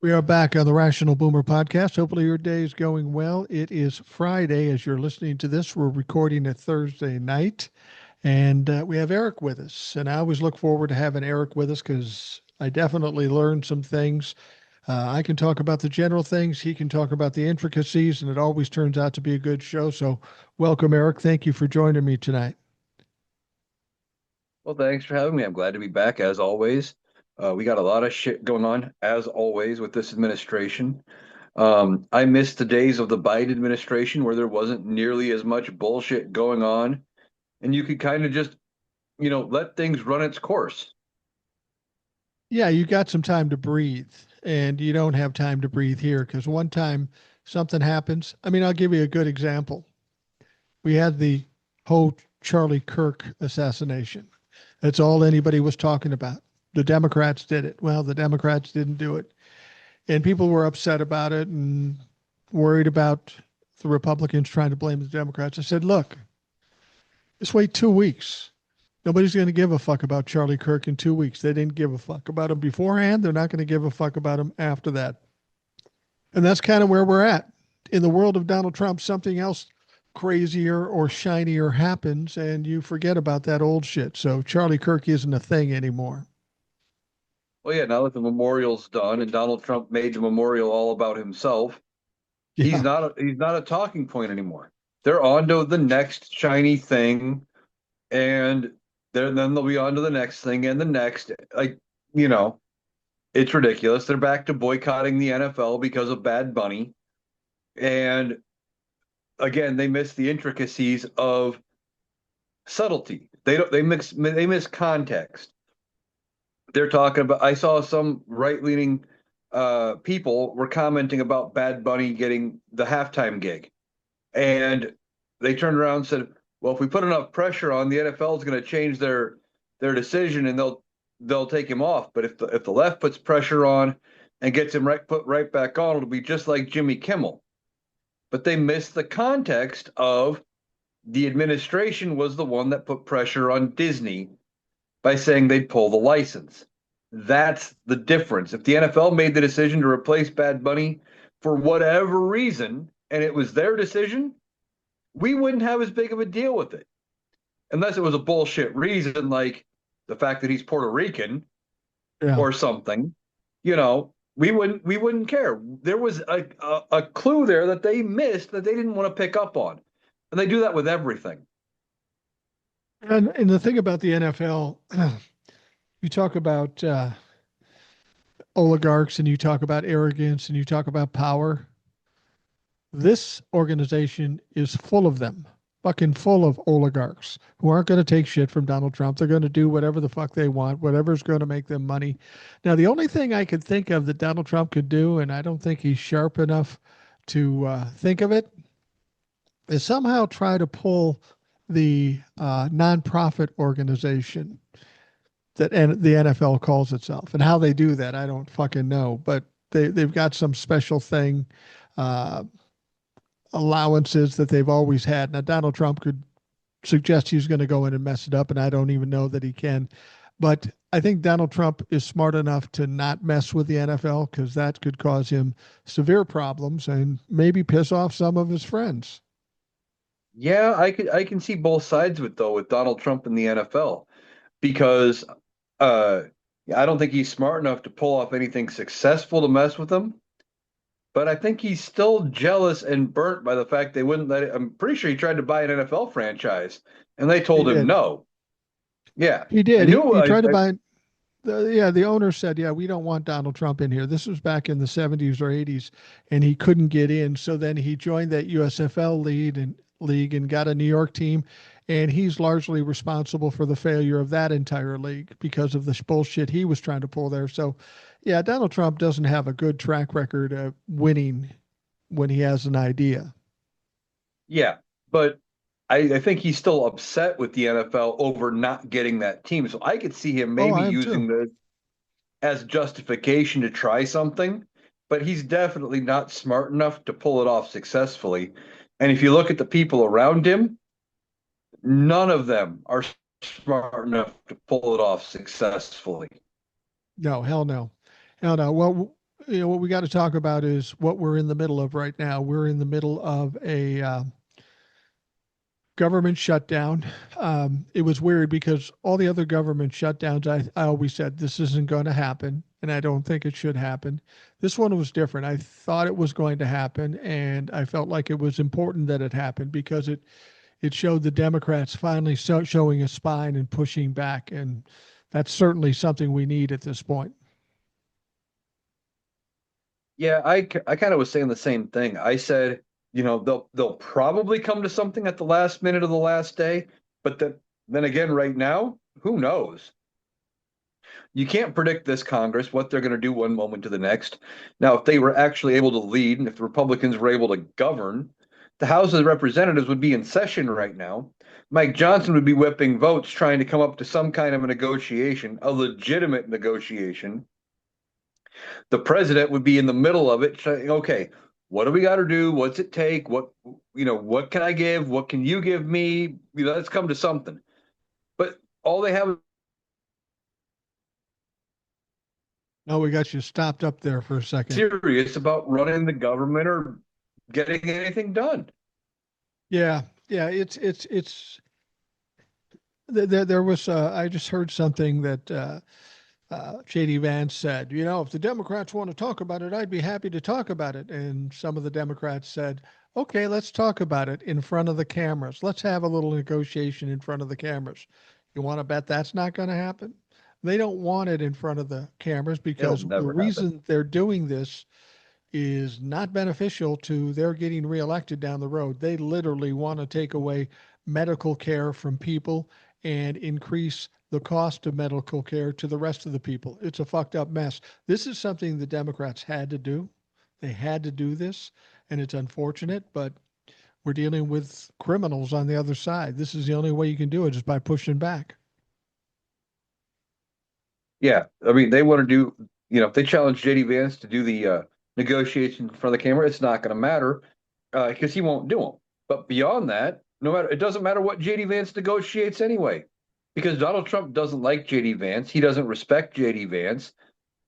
We are back on the Rational Boomer podcast. Hopefully, your day is going well. It is Friday as you're listening to this. We're recording it Thursday night, and we have Eric with us. And I always look forward to having Eric with us because I definitely learned some things. I can talk about the general things, he can talk about the intricacies, and it always turns out to be a good show. So, welcome, Eric. Thank you for joining me tonight. Well, thanks for having me. I'm glad to be back as always. We got a lot of shit going on as always with this administration. I missed the days of the Biden administration where there wasn't nearly as much bullshit going on, and you could kind of just, let things run its course. Yeah, you got some time to breathe, and you don't have time to breathe here because one time something happens. I mean, I'll give you a good example. We had the whole Charlie Kirk assassination. That's all anybody was talking about. The Democrats did it. Well, the Democrats didn't do it. And people were upset about it and worried about the Republicans trying to blame the Democrats. I said, look, just wait 2 weeks. Nobody's going to give a fuck about Charlie Kirk in 2 weeks. They didn't give a fuck about him beforehand. They're not going to give a fuck about him after that. And that's kind of where we're at. In the world of Donald Trump, something else crazier or shinier happens and you forget about that old shit. So Charlie Kirk isn't a thing anymore. Well, yeah, now that the memorial's done and Donald Trump made the memorial all about himself, he's Yeah. not a talking point anymore. They're on to the next shiny thing, and then they'll be on to the next thing and the next. Like, you know, it's ridiculous. They're back to boycotting the NFL because of Bad Bunny. And again, they miss the intricacies of subtlety. They miss context. They're talking about I saw some right-leaning people were commenting about Bad Bunny getting the halftime gig. And they turned around and said, well, if we put enough pressure on, the NFL is going to change their decision and they'll take him off. But if the left puts pressure on and gets him put right back on, it'll be just like Jimmy Kimmel. But they missed the context of the administration was the one that put pressure on Disney by saying they'd pull the license. That's the difference. If the NFL made the decision to replace Bad Bunny for whatever reason, and it was their decision, we wouldn't have as big of a deal with it. Unless it was a bullshit reason like the fact that he's Puerto Rican Yeah. or something, we wouldn't care. There was a clue there that they missed that they didn't want to pick up on. And they do that with everything. And the thing about the NFL, you talk about oligarchs and you talk about arrogance and you talk about power. This organization is full of them, fucking full of oligarchs who aren't going to take shit from Donald Trump. They're going to do whatever the fuck they want, whatever's going to make them money. Now, the only thing I could think of that Donald Trump could do, and I don't think he's sharp enough to think of it, is somehow try to pull the nonprofit organization that the NFL calls itself. And how they do that, I don't fucking know. But they've got some special thing. Uh, Allowances that they've always had. Now, Donald Trump could suggest he's going to go in and mess it up, and I don't even know that he can. But I think Donald Trump is smart enough to not mess with the NFL because that could cause him severe problems and maybe piss off some of his friends. Yeah, I can see both sides of it though with Donald Trump and the NFL because uh I don't think he's smart enough to pull off anything successful to mess with him. But I think he's still jealous and burnt by the fact they wouldn't let it. I'm pretty sure he tried to buy an NFL franchise and they He told him did. no. Yeah. He I did. knew He I, tried to I buy. The owner said, "Yeah, we don't want Donald Trump in here." This was back in the 70s or 80s, and he couldn't get in. So then he joined that USFL league and got a New York team, and he's largely responsible for the failure of that entire league because of the bullshit he was trying to pull there. So, yeah, Donald Trump doesn't have a good track record of winning when he has an idea. yeah, but I think he's still upset with the NFL over not getting that team. So I could see him Oh, maybe I am too. using this as justification to try something, but he's definitely not smart enough to pull it off successfully. And if you look at the people around him, none of them are smart enough to pull it off successfully. No, hell no. Hell no. Well, what we got to talk about is what we're in the middle of right now. We're in the middle of a government shutdown. It was weird because all the other government shutdowns, I always said this isn't going to happen, and I don't think it should happen. This one was different. I thought it was going to happen, and I felt like it was important that it happened because it showed the Democrats finally showing a spine and pushing back, and that's certainly something we need at this point. Yeah, I kind of was saying the same thing. I said, they'll probably come to something at the last minute of the last day, but then again, right now, who knows? You can't predict this Congress, what they're going to do one moment to the next. Now, if they were actually able to lead and if the Republicans were able to govern, the House of Representatives would be in session right now. Mike Johnson would be whipping votes trying to come up to some kind of a negotiation, a legitimate negotiation. The president would be in the middle of it saying, okay, what do we got to do? What's it take? What can I give? What can you give me? Let's come to something. But all they have No, we got you stopped up there for a second. serious about running the government or getting anything done. Yeah, yeah, there was I just heard something that JD Vance said, if the Democrats want to talk about it, I'd be happy to talk about it. And some of the Democrats said, okay, let's talk about it in front of the cameras. Let's have a little negotiation in front of the cameras. You want to bet that's not going to happen? They don't want it in front of the cameras It'll because the never happen. reason they're doing this is not beneficial to their getting reelected down the road. They literally want to take away medical care from people and increase the cost of medical care to the rest of the people. It's a fucked up mess. This is something the Democrats had to do. They had to do this, and it's unfortunate, but we're dealing with criminals on the other side. This is the only way you can do it is by pushing back. Yeah, I mean, they want to do, if they challenge JD Vance to do the negotiations in front of the camera, it's not going to matter because he won't do them. But beyond that, no matter, it doesn't matter what JD Vance negotiates anyway, because Donald Trump doesn't like JD Vance. He doesn't respect JD Vance.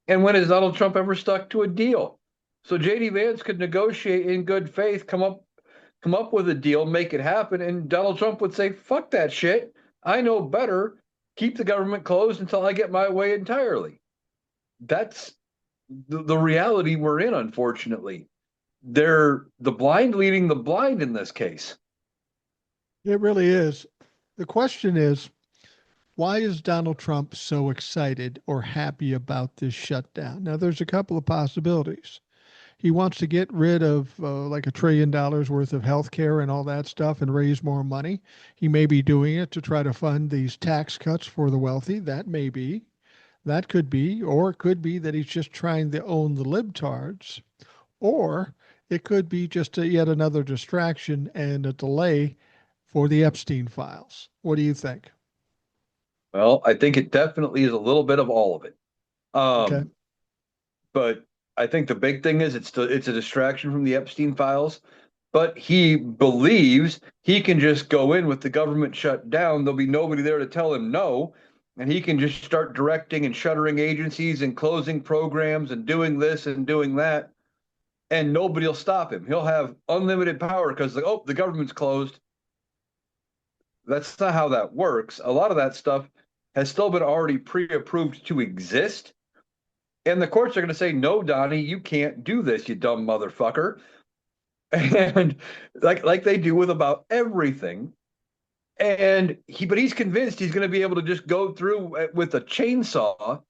And when has Donald Trump ever stuck to a deal? So JD Vance could negotiate in good faith, come up with a deal, make it happen, and Donald Trump would say, "Fuck that shit. I know better. Keep the government closed until I get my way entirely." That's the reality we're in, unfortunately. They're the blind leading the blind in this case. It really is. The question is, why is Donald Trump so excited or happy about this shutdown? Now, there's a couple of possibilities. He wants to get rid of like $1 trillion worth of health care and all that stuff and raise more money. He may be doing it to try to fund these tax cuts for the wealthy. That may be. That could be. Or it could be that he's just trying to own the libtards. Or it could be just yet another distraction and a delay for the Epstein files. What do you think? Well, I think it definitely is a little bit of all of it. Okay. Um, but I think the big thing is it's a distraction from the Epstein files. But he believes he can just go in with the government shut down. There'll be nobody there to tell him no. And he can just start directing and shuttering agencies and closing programs and doing this and doing that. And nobody will stop him. He'll have unlimited power because, oh, the government's closed. That's not how that works. A lot of that stuff has still been already pre approved to exist. And the courts are going to say, no, Donnie, you can't do this, you dumb motherfucker. And like they do with about everything. But he's convinced he's going to be able to just go through with a chainsaw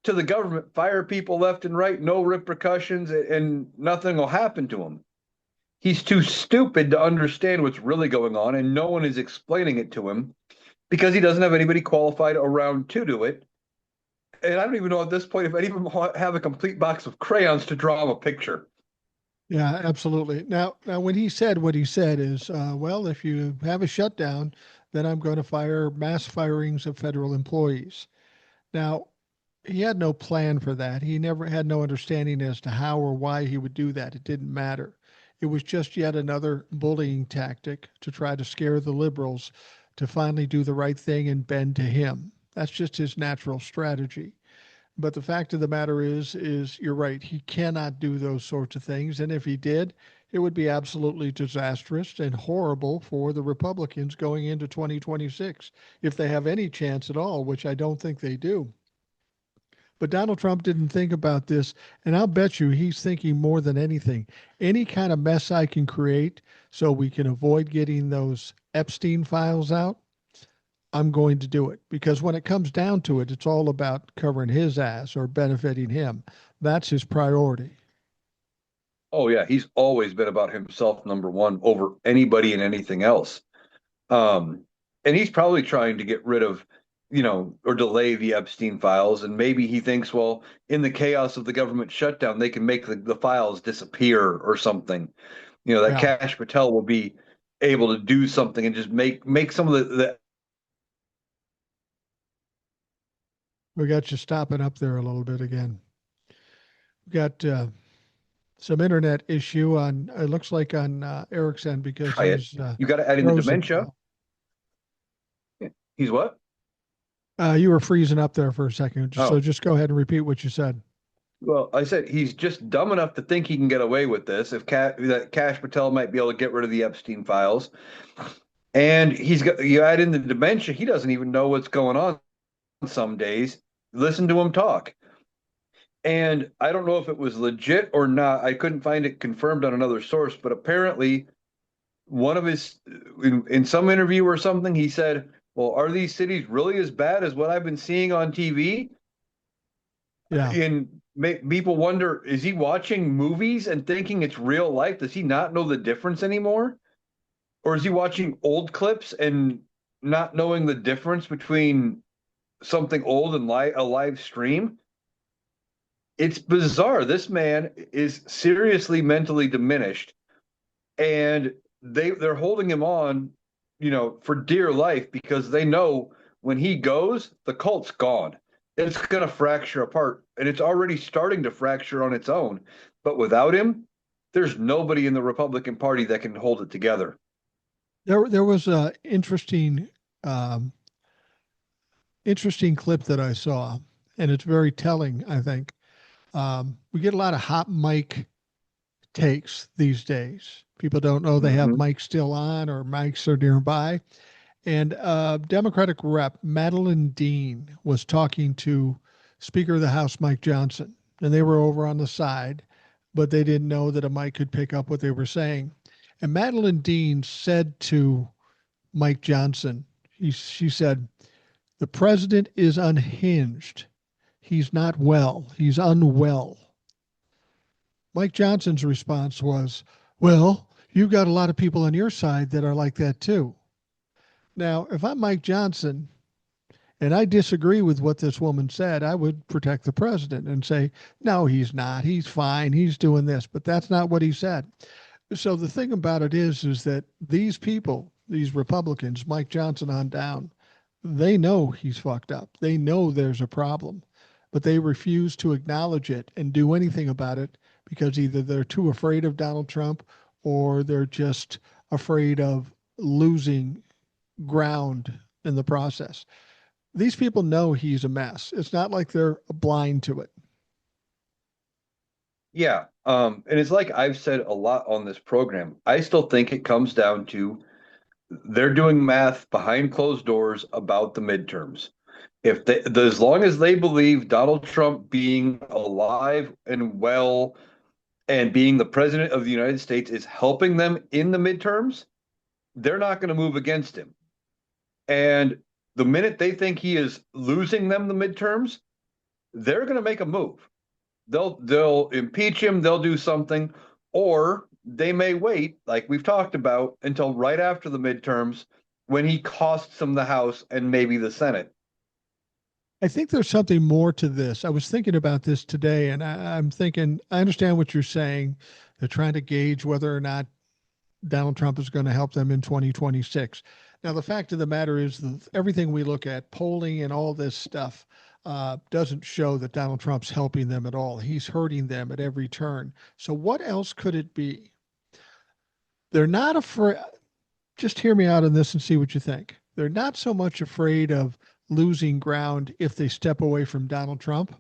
to the government, fire people left and right, no repercussions, and nothing will happen to him. He's too stupid to understand what's really going on, and no one is explaining it to him because he doesn't have anybody qualified around to do it. And I don't even know at this point if any of them have a complete box of crayons to draw him a picture. Yeah, absolutely. Now, when he said what he said is, well, if you have a shutdown, then I'm going to fire mass firings of federal employees. Now, he had no plan for that. He never had no understanding as to how or why he would do that. It didn't matter. It was just yet another bullying tactic to try to scare the liberals to finally do the right thing and bend to him. That's just his natural strategy. But the fact of the matter is you're right. He cannot do those sorts of things. And if he did, it would be absolutely disastrous and horrible for the Republicans going into 2026 if they have any chance at all, which I don't think they do. But Donald Trump didn't think about this. And I'll bet you he's thinking more than anything. Any kind of mess I can create so we can avoid getting those Epstein files out, I'm going to do it. Because when it comes down to it, it's all about covering his ass or benefiting him. That's his priority. Oh yeah, he's always been about himself, number one, over anybody and anything else. Um, and he's probably trying to get rid of, or delay the Epstein files. And maybe he thinks, well, in the chaos of the government shutdown, they can make the files disappear or something. That Yeah. Cash Patel will be able to do something and just make some of the We got you stopping up there a little bit again. We got some internet issue on, it looks like on Eric's end because try it. he's You got to add in the frozen dementia. now. He's what? You were freezing up there for a second. So Oh, just go ahead and repeat what you said. well, I said he's just dumb enough to think he can get away with this. If that Cash Patel might be able to get rid of the Epstein files, and you add in the dementia, he doesn't even know what's going on some days. Listen to him talk. And I don't know if it was legit or not. I couldn't find it confirmed on another source, but apparently one of his in some interview or something, he said, "Well, are these cities really as bad as what I've been seeing on TV?" Yeah. And people wonder, is he watching movies and thinking it's real life? Does he not know the difference anymore? Or is he watching old clips and not knowing the difference between something old and a live stream? It's bizarre. This man is seriously mentally diminished, and they're holding him on, for dear life because they know when he goes, the cult's gone. It's going to fracture apart, and it's already starting to fracture on its own. But without him, there's nobody in the Republican Party that can hold it together. There was a um, interesting clip that I saw, and it's very telling, I think. We get a lot of hot mic takes these days. People don't know they have Mm-hmm. mics still on or mics are nearby. And Democratic Rep Madeline Dean was talking to Speaker of the House Mike Johnson, and they were over on the side, but they didn't know that a mic could pick up what they were saying. And Madeline Dean said to Mike Johnson, she said, "The president is unhinged. He's not well. He's unwell." Mike Johnson's response was, "Well, you've got a lot of people on your side that are like that too." Now, if I'm Mike Johnson and I disagree with what this woman said, I would protect the president and say, no, he's not. He's fine. He's doing this. But that's not what he said. So the thing about it is that these people, these Republicans, Mike Johnson on down, they know he's fucked up. They know there's a problem, but they refuse to acknowledge it and do anything about it because either they're too afraid of Donald Trump or they're just afraid of losing ground in the process. These people know he's a mess. It's not like they're blind to it. Yeah. And it's like I've said a lot on this program. I still think it comes down to they're doing math behind closed doors about the midterms. If as long as they believe Donald Trump being alive and well and being the president of the United States is helping them in the midterms, they're not going to move against him. And the minute they think he is losing them the midterms, they're going to make a move. They'll impeach him, they'll do something, or they may wait, like we've talked about, until right after the midterms when he costs them the House and maybe the Senate. I think there's something more to this. I was thinking about this today, and I'm thinking, I understand what you're saying. They're trying to gauge whether or not Donald Trump is going to help them in 2026. Now, the fact of the matter is that everything we look at, polling and all this stuff, doesn't show that Donald Trump's helping them at all. He's hurting them at every turn. So, what else could it be? They're not afraid. Just hear me out on this and see what you think. They're not so much afraid of losing ground if they step away from Donald Trump.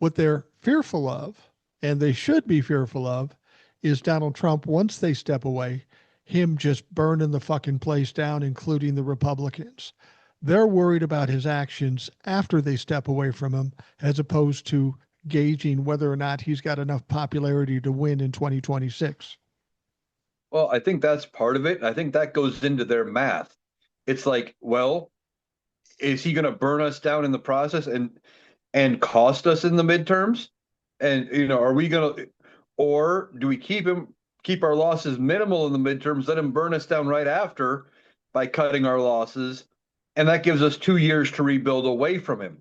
What they're fearful of, and they should be fearful of, is Donald Trump, once they step away, him just burning the fucking place down, including the Republicans. They're worried about his actions after they step away from him, as opposed to gauging whether or not he's got enough popularity to win in 2026. Well, I think that's part of it. I think that goes into their math. It's like, well, is he going to burn us down in the process and cost us in the midterms? And are we going to, or do we keep our losses minimal in the midterms, let him burn us down right after by cutting our losses, and that gives us 2 years to rebuild away from him.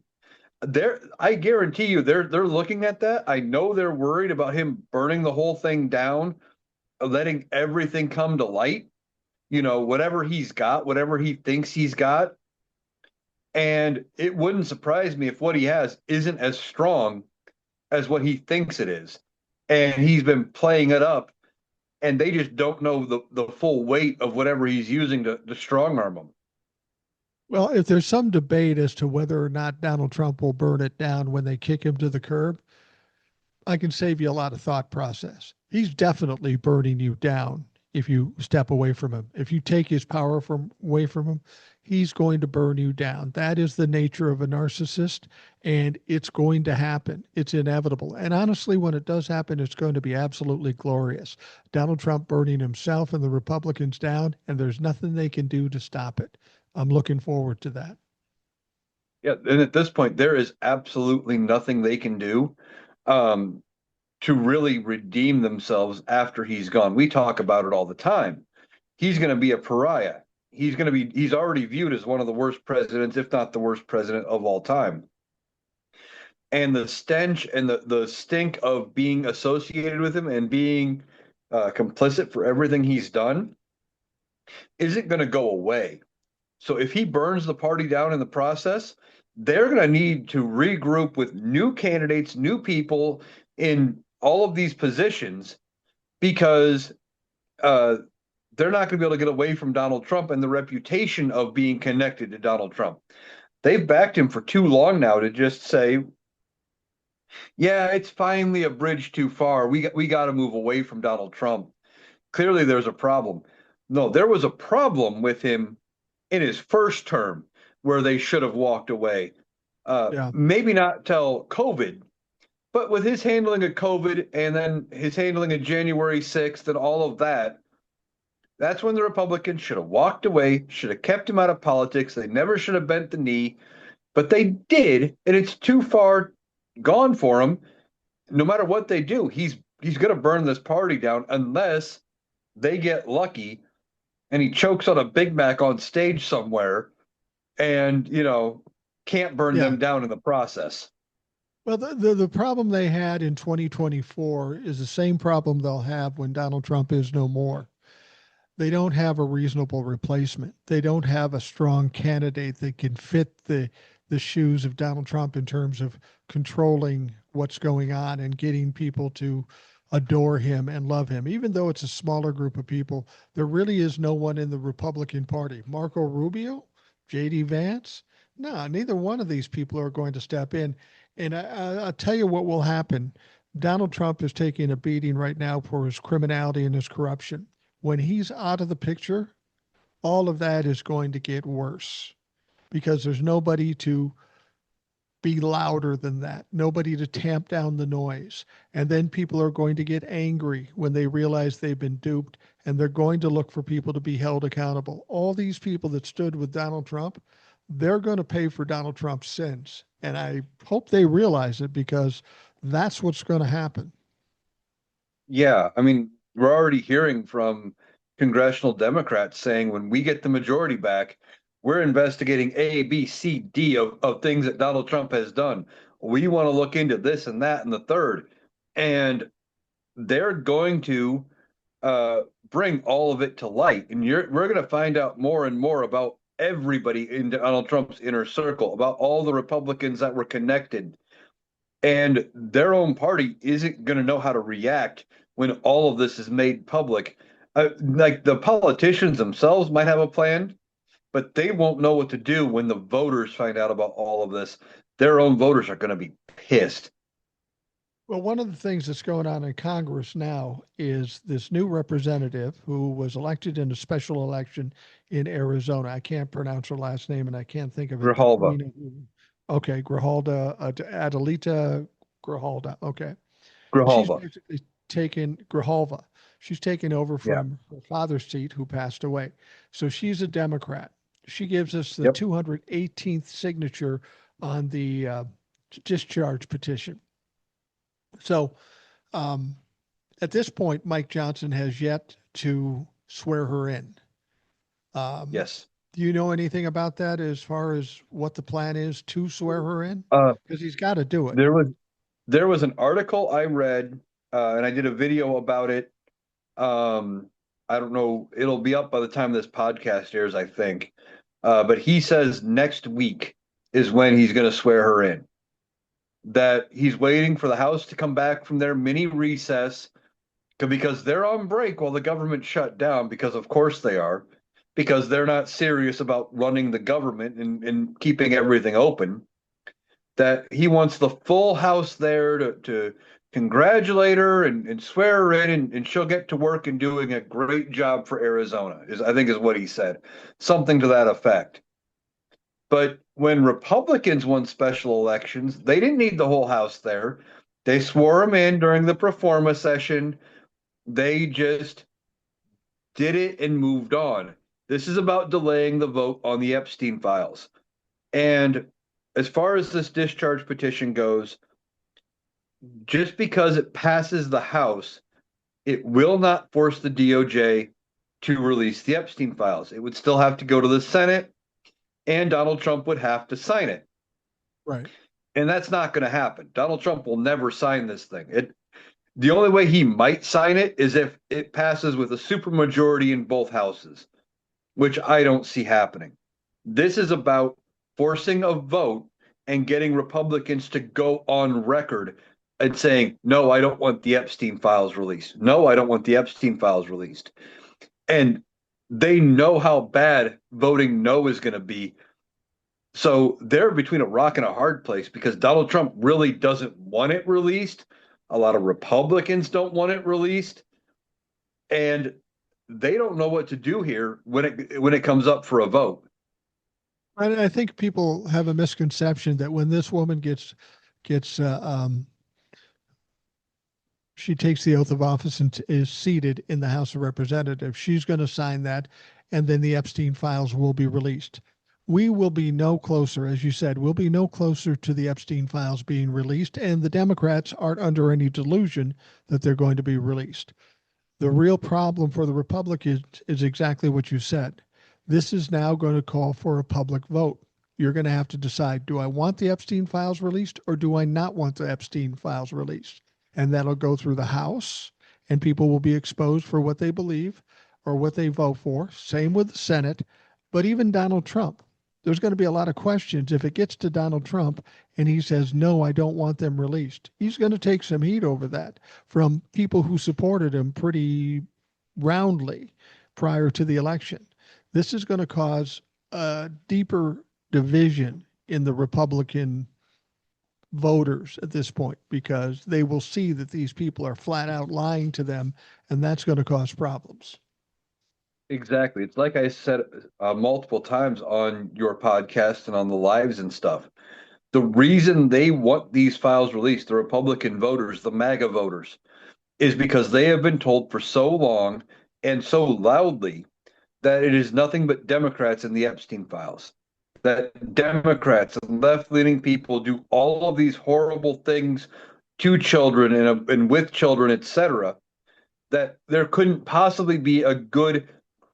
I guarantee you, they're looking at that. I know they're worried about him burning the whole thing down, letting everything come to light. Whatever he's got, whatever he thinks he's got, and it wouldn't surprise me if what he has isn't as strong as what he thinks it is. And he's been playing it up, and they just don't know the full weight of whatever he's using to strong arm him. Well, if there's some debate as to whether or not Donald Trump will burn it down when they kick him to the curb, I can save you a lot of thought process. He's definitely burning you down if you step away from him. If you take his power away from him, he's going to burn you down. That is the nature of a narcissist, and it's going to happen. It's inevitable. And honestly, when it does happen, it's going to be absolutely glorious. Donald Trump burning himself and the Republicans down, and there's nothing they can do to stop it. I'm looking forward to that. Yeah, and at this point, there is absolutely nothing they can do um, to really redeem themselves after he's gone. We talk about it all the time. He's going to be a pariah. He's already viewed as one of the worst presidents, if not the worst president of all time. And the stench and the stink of being associated with him and being complicit for everything he's done isn't going to go away. So if he burns the party down in the process, they're going to need to regroup with new candidates, new people in all of these positions because uh, they're not going to be able to get away from Donald Trump and the reputation of being connected to Donald Trump. They've backed him for too long now to just say, yeah, it's finally a bridge too far. We got to move away from Donald Trump. Clearly, there's a problem. No, there was a problem with him in his first term where they should have walked away. Yeah. Maybe not till COVID, but with his handling of COVID and then his handling of January 6th and all of that, that's when the Republicans should have walked away, should have kept him out of politics. They never should have bent the knee, but they did, and it's too far gone for him. No matter what they do, he's going to burn this party down unless they get lucky and he chokes on a Big Mac on stage somewhere and, can't burn Yeah. them down in the process. Well, the problem they had in 2024 is the same problem they'll have when Donald Trump is no more. They don't have a reasonable replacement. They don't have a strong candidate that can fit the shoes of Donald Trump in terms of controlling what's going on and getting people to adore him and love him. Even though it's a smaller group of people, there really is no one in the Republican Party. Marco Rubio, J.D. Vance, no, neither one of these people are going to step in. And I'll tell you what will happen. Donald Trump is taking a beating right now for his criminality and his corruption. When he's out of the picture, all of that is going to get worse because there's nobody to be louder than that, nobody to tamp down the noise. And then people are going to get angry when they realize they've been duped and they're going to look for people to be held accountable. All these people that stood with Donald Trump, they're going to pay for Donald Trump's sins. And I hope they realize it because that's what's going to happen. Yeah, I mean, we're already hearing from congressional Democrats saying when we get the majority back, we're investigating A, B, C, D of things that Donald Trump has done. We want to look into this and that and the third. And they're going to bring all of it to light. And we're going to find out more and more about everybody in Donald Trump's inner circle, about all the Republicans that were connected. And their own party isn't going to know how to react when all of this is made public. Like the politicians themselves might have a plan, but they won't know what to do when the voters find out about all of this. Their own voters are going to be pissed. Well, one of the things that's going on in Congress now is this new representative who was elected in a special election in Arizona. I can't pronounce her last name and I can't think of it, but we Grijalva. know. Okay, Grijalda, Adelita Grijalda. Okay. She's Grijalva. basically taken Grijalva. She's taken over Yeah. from her father's seat, who passed away. So she's a Democrat. She gives us the Yep. 218th signature on the discharge petition. So um, at this point, Mike Johnson has yet to swear her in. Um, Yes. do you know anything about that as far as what the plan is to swear her in? Uh, Because he's got to do it. there was there was an article I read, and I did a video about it. Um, I don't know, it'll be up by the time this podcast airs, I think. But he says next week is when he's going to swear her in. That he's waiting for the House to come back from their mini recess because they're on break while the government shut down, because of course they are, because they're not serious about running the government and keeping everything open. That he wants the full House there to congratulate her and swear her in, and she'll get to work and doing a great job for Arizona, is I think is what he said. Something to that effect. But when Republicans won special elections, they didn't need the whole House there. They swore him in during the pro forma session. They just did it and moved on. This is about delaying the vote on the Epstein files. And as far as this discharge petition goes, just because it passes the House, it will not force the DOJ to release the Epstein files. It would still have to go to the Senate, and Donald Trump would have to sign it. Right. And that's not going to happen. Donald Trump will never sign this thing. The only way he might sign it is if it passes with a supermajority in both houses, which I don't see happening. This is about forcing a vote and getting Republicans to go on record and saying, no, I don't want the Epstein files released. No, I don't want the Epstein files released. And they know how bad voting no is going to be. So they're between a rock and a hard place because Donald Trump really doesn't want it released. A lot of Republicans don't want it released. And they don't know what to do here when it comes up for a vote. I think people have a misconception that when this woman gets she takes the oath of office and is seated in the House of Representatives, she's going to sign that, and then the Epstein files will be released. We will be no closer, as you said, we'll be no closer to the Epstein files being released, and the Democrats aren't under any delusion that they're going to be released. The real problem for the Republicans is exactly what you said. This is now going to call for a public vote. You're going to have to decide, do I want the Epstein files released or do I not want the Epstein files released? And that'll go through the House, and people will be exposed for what they believe or what they vote for. Same with the Senate. But even Donald Trump, there's going to be a lot of questions. If it gets to Donald Trump and he says, no, I don't want them released, he's going to take some heat over that from people who supported him pretty roundly prior to the election. This is going to cause a deeper division in the Republican voters at this point because they will see that these people are flat out lying to them, and that's going to cause problems. Exactly. It's like I said multiple times on your podcast and on the lives and stuff. The reason they want these files released, the Republican voters, the MAGA voters, is because they have been told for so long and so loudly that it is nothing but Democrats in the Epstein files. That Democrats and left-leaning people do all of these horrible things to children and with children, etc. That there couldn't possibly be a good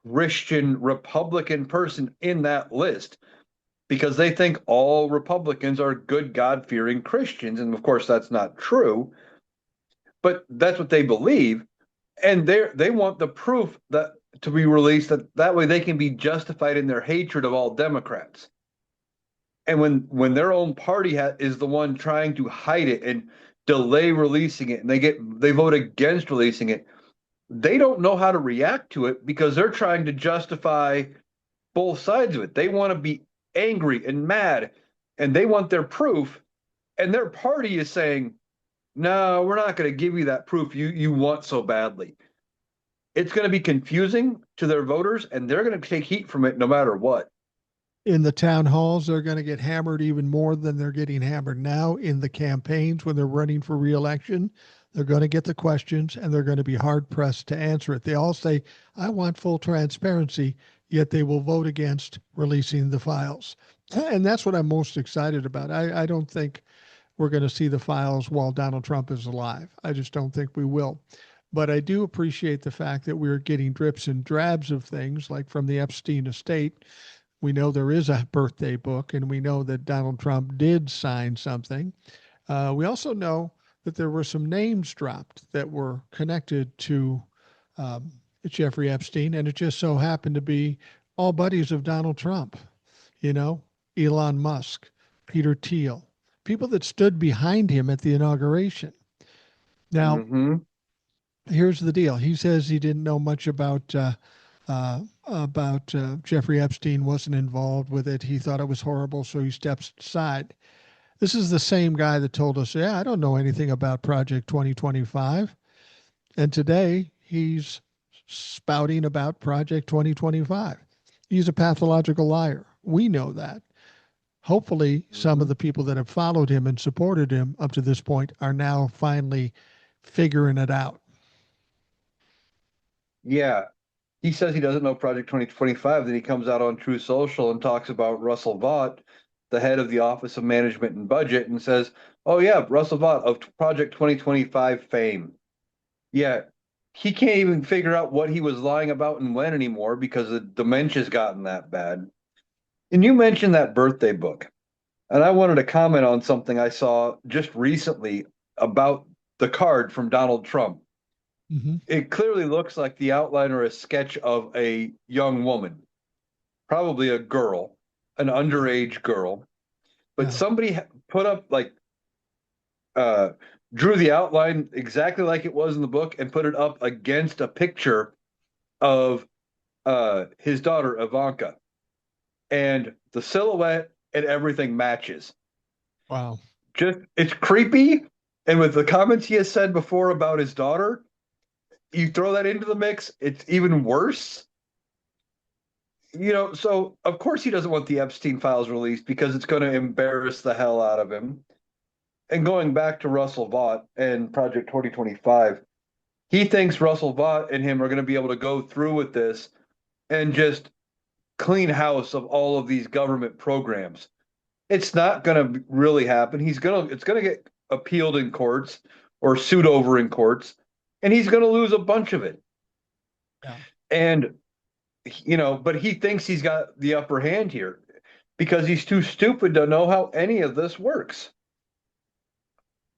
Christian Republican person in that list because they think all Republicans are good, God-fearing Christians. And of course, that's not true, but that's what they believe. And they want the proof that to be released that way they can be justified in their hatred of all Democrats. And when their own party is the one trying to hide it and delay releasing it, and they vote against releasing it, they don't know how to react to it because they're trying to justify both sides of it. They want to be angry and mad, and they want their proof. And their party is saying, no, we're not going to give you that proof you want so badly. It's going to be confusing to their voters, and they're going to take heat from it no matter what. In the town halls, they're going to get hammered even more than they're getting hammered now. In the campaigns, when they're running for reelection, they're going to get the questions and they're going to be hard pressed to answer it. They all say, I want full transparency, yet they will vote against releasing the files. And that's what I'm most excited about. I don't think we're going to see the files while Donald Trump is alive. I just don't think we will. But I do appreciate the fact that we're getting drips and drabs of things like from the Epstein estate. We know there is a birthday book, and we know that Donald Trump did sign something. We also know that there were some names dropped that were connected to um, Jeffrey Epstein, and it just so happened to be all buddies of Donald Trump, you know, Elon Musk, Peter Thiel, people that stood behind him at the inauguration. Now, Mm-hmm. here's the deal. He says he didn't know much about Jeffrey Epstein, wasn't involved with it. He thought it was horrible, so he steps aside. This is the same guy that told us, "Yeah, I don't know anything about Project 2025," and today he's spouting about Project 2025. He's a pathological liar. We know that. Hopefully, some of Mm-hmm. the people that have followed him and supported him up to this point are now finally figuring it out. Yeah, he says he doesn't know Project 2025. Then he comes out on True Social and talks about Russell Vought, the head of the Office of Management and Budget, and says, "Oh yeah, Russell Vought of Project 2025 fame." Yeah, he can't even figure out what he was lying about and when anymore because the dementia's gotten that bad. And you mentioned that birthday book, and I wanted to comment on something I saw just recently about the card from Donald Trump. Mm-hmm. It clearly looks like the outline or a sketch of a young woman, probably a girl, an underage girl, but Yeah. somebody put up like uh drew the outline exactly like it was in the book and put it up against a picture of his daughter Ivanka, and the silhouette and everything matches. Wow. Just it's creepy, and with the comments he has said before about his daughter, you throw that into the mix, it's even worse. So of course he doesn't want the Epstein files released because it's going to embarrass the hell out of him. And going back to Russell Vought and Project 2025, he thinks Russell Vought and him are going to be able to go through with this and just clean house of all of these government programs. It's not going to really happen. It's going to get appealed in courts or sued over in courts, and he's going to lose a bunch of it. Yeah. And but he thinks he's got the upper hand here because he's too stupid to know how any of this works.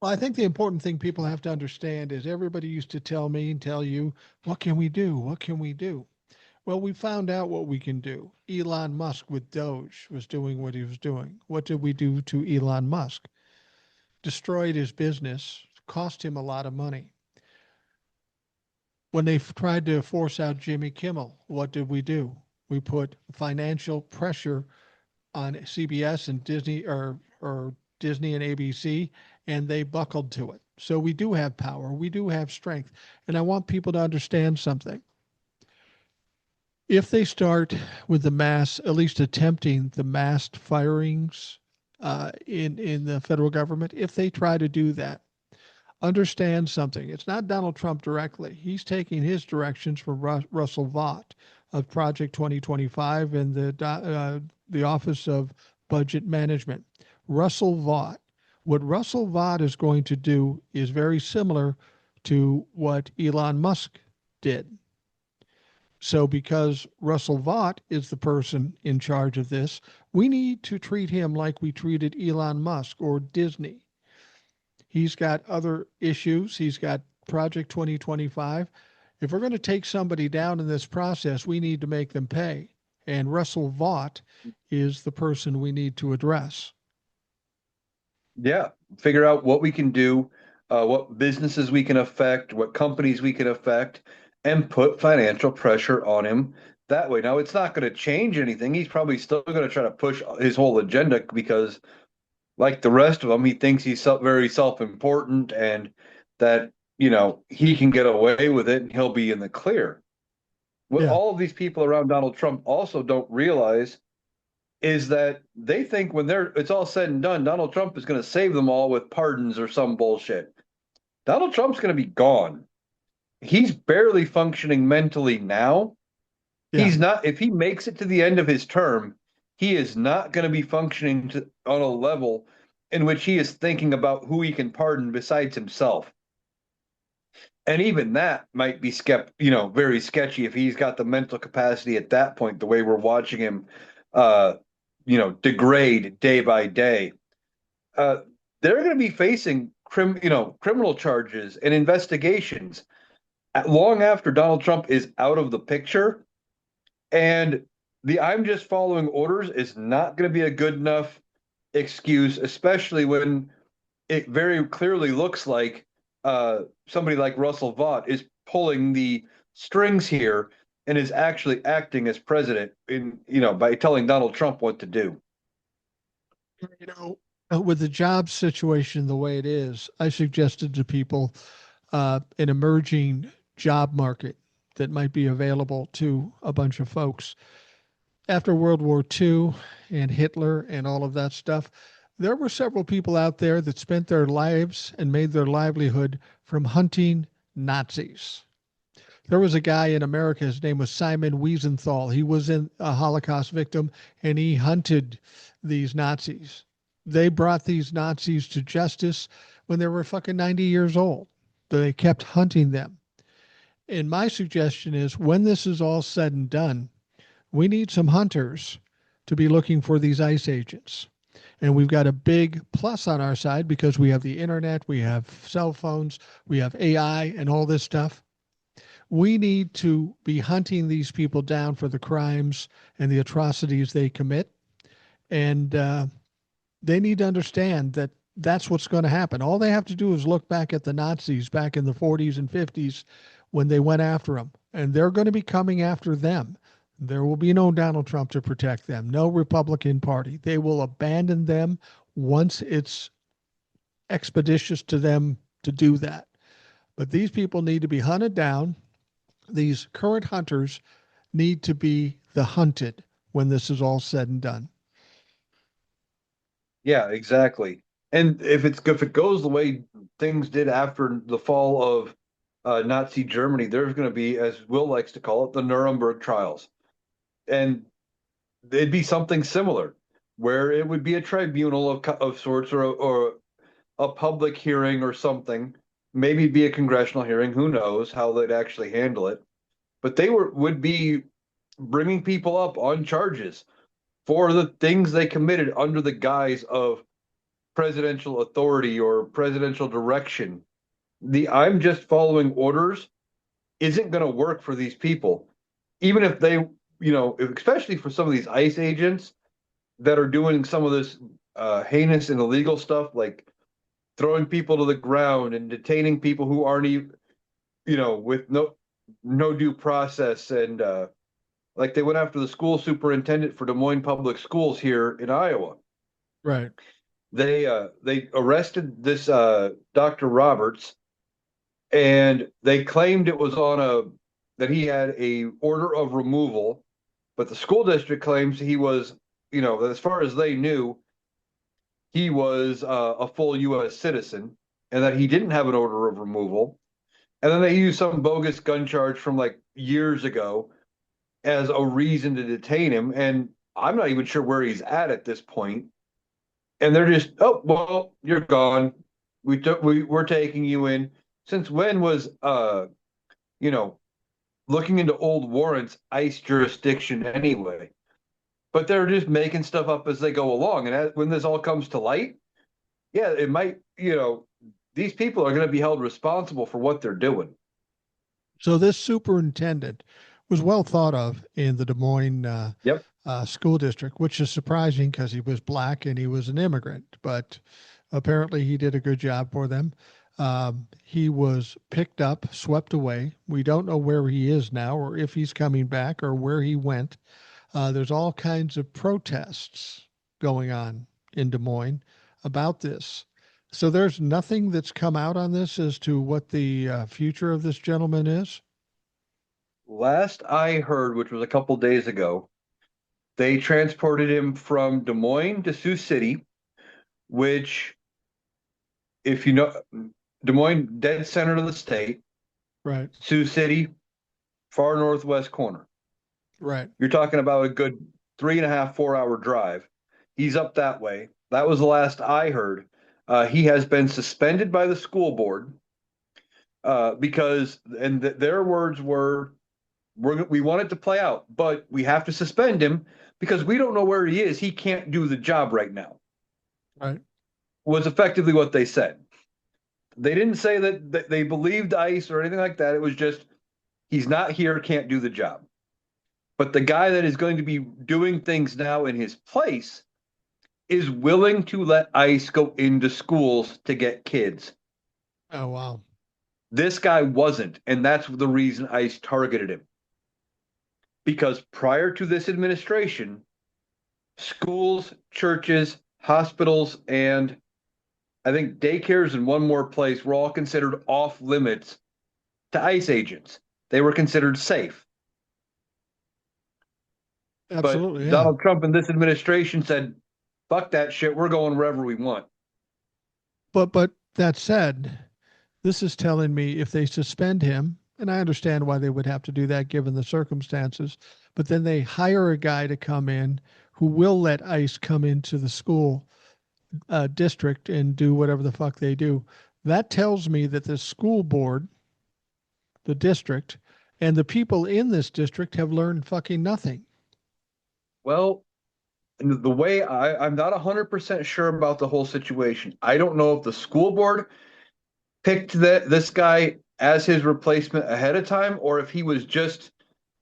Well, I think the important thing people have to understand is everybody used to tell me and tell you, what can we do? What can we do? Well, we found out what we can do. Elon Musk with Doge was doing what he was doing. What did we do to Elon Musk? Destroyed his business, cost him a lot of money. When they tried to force out Jimmy Kimmel, what did we do? We put financial pressure on CBS and Disney or Disney and ABC, and they buckled to it. So we do have power, we do have strength, and I want people to understand something. If they start with the mass, at least attempting the mass firings in the federal government, if they try to do that, understand something. It's not Donald Trump directly. He's taking his directions from Russell Vought of Project 2025 and the Office of Budget Management. Russell Vought. What Russell Vought is going to do is very similar to what Elon Musk did. So, because Russell Vought is the person in charge of this, we need to treat him like we treated Elon Musk or Disney. He's got other issues. He's got Project 2025. If we're going to take somebody down in this process, we need to make them pay. And Russell Vought is the person we need to address. Yeah, figure out what we can do, what businesses we can affect, what companies we can affect, and put financial pressure on him that way. Now, it's not going to change anything. He's probably still going to try to push his whole agenda because like the rest of them, he thinks he's very self-important and that, he can get away with it and he'll be in the clear. What Yeah. all of these people around Donald Trump also don't realize is that they think when it's all said and done, Donald Trump is going to save them all with pardons or some bullshit. Donald Trump's going to be gone. He's barely functioning mentally now. Yeah. If he makes it to the end of his term, he is not going to be functioning on a level in which he is thinking about who he can pardon besides himself. And even that might be very sketchy if he's got the mental capacity at that point, the way we're watching him, uh, degrade day by day. Uh, they're going to be facing criminal charges and investigations long after Donald Trump is out of the picture. And the I'm just following orders is not going to be a good enough excuse, especially when it very clearly looks like somebody like Russell Vought is pulling the strings here and is actually acting as president by telling Donald Trump what to do. You know, with the job situation the way it is, I suggested to people an emerging job market that might be available to a bunch of folks. After World War II and Hitler and all of that stuff, there were several people out there that spent their lives and made their livelihood from hunting Nazis. There was a guy in America, his name was Simon Wiesenthal. He was a Holocaust victim and he hunted these Nazis. They brought these Nazis to justice when they were fucking 90 years old. They kept hunting them. And my suggestion is when this is all said and done, we need some hunters to be looking for these ICE agents. And we've got a big plus on our side because we have the internet, we have cell phones, we have AI and all this stuff. We need to be hunting these people down for the crimes and the atrocities they commit. And they need to understand that that's what's going to happen. All they have to do is look back at the Nazis back in the 40s and 50s when they went after them, and they're going to be coming after them. There will be no Donald Trump to protect them, no Republican Party. They will abandon them once it's expeditious to them to do that. But these people need to be hunted down. These current hunters need to be the hunted when this is all said and done. Yeah, exactly. And if it goes the way things did after the fall of Nazi Germany, there's going to be, as Will likes to call it, the Nuremberg trials, and it'd be something similar, where it would be a tribunal of sorts, or a public hearing or something. Maybe be a congressional hearing. Who knows how they'd actually handle it? But they would be bringing people up on charges for the things they committed under the guise of presidential authority or presidential direction. The I'm just following orders isn't going to work for these people, even if they, especially for some of these ICE agents that are doing some of this heinous and illegal stuff, like throwing people to the ground and detaining people who aren't even, with no due process, and like they went after the school superintendent for Des Moines Public Schools here in Iowa. Right. They arrested this Dr. Roberts, and they claimed it was on a that he had a order of removal, but the school district claims he was, as far as they knew, he was a full U.S. citizen, and that he didn't have an order of removal. And then they used some bogus gun charge from like years ago as a reason to detain him. And I'm not even sure where he's at this point. And they're just, oh well, you're gone. We're taking you in. Since when was you know looking into old warrants ICE jurisdiction anyway? But they're just making stuff up as they go along. And when this all comes to light, yeah, it might, these people are going to be held responsible for what they're doing. So this superintendent was well thought of in the Des Moines Yep. school district, which is surprising because he was black and he was an immigrant, but apparently he did a good job for them. He was picked up, swept away. We don't know where he is now or if he's coming back or where he went. There's all kinds of protests going on in Des Moines about this. So there's nothing that's come out on this as to what the future of this gentleman is. Last I heard, which was a couple days ago, they transported him from Des Moines to Sioux City, which, if you know, Des Moines, dead center of the state, Right, Sioux City, far northwest corner. right. You're talking about a good 3.5, 4 hour drive. He's up that way. That was the last I heard. He has been suspended by the school board because, and their words were, we want it to play out, but we have to suspend him because we don't know where he is. He can't do the job right now, Right. was effectively what they said. They didn't say that they believed ICE or anything like that. It was just, he's not here, can't do the job. But the guy that is going to be doing things now in his place is willing to let ICE go into schools to get kids. Oh, wow. This guy wasn't, and that's the reason ICE targeted him. Because prior to this administration, schools, churches, hospitals, and I think daycares and one more place were all considered off limits to ICE agents. They were considered safe. But Absolutely. Yeah. Donald Trump and this administration said, fuck that shit. We're going wherever we want. But that said, this is telling me if they suspend him, and I understand why they would have to do that given the circumstances, but then they hire a guy to come in who will let ICE come into the school district and do whatever the fuck they do. That tells me that the school board, the district, and the people in this district have learned fucking nothing. Well, the way I'm not 100% sure about the whole situation. I don't know if the school board picked this guy as his replacement ahead of time or if he was just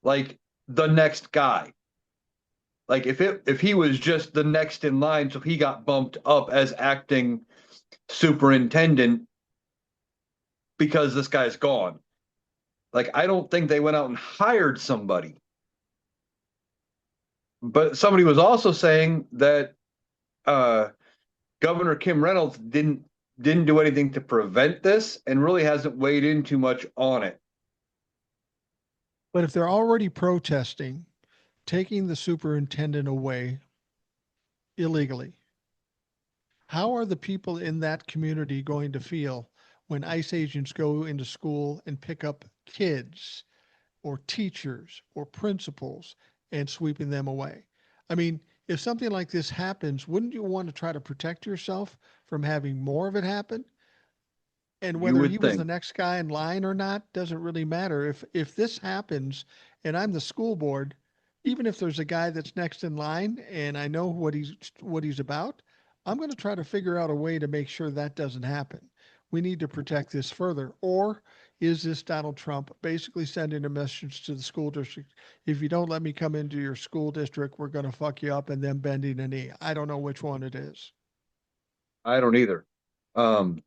like the next guy. Like if he was just the next in line, so he got bumped up as acting superintendent because this guy's gone. Like I don't think they went out and hired somebody. But somebody was also saying that uh, Governor Kim Reynolds didn't do anything to prevent this and really hasn't weighed in too much on it. But if they're already protesting, taking the superintendent away illegally, how are the people in that community going to feel when ICE agents go into school and pick up kids or teachers or principals and sweeping them away? I mean, if something like this happens, wouldn't you want to try to protect yourself from having more of it happen? And You whether he would was the think. next guy in line or not doesn't really matter. If this happens and I'm the school board, even if there's a guy that's next in line and I know what he's about, I'm going to try to figure out a way to make sure that doesn't happen. We need to protect this further. Or is this Donald Trump basically sending a message to the school district? If you don't let me come into your school district, we're going to fuck you up, and then bending a knee. I don't know which one it is. I don't either. Um,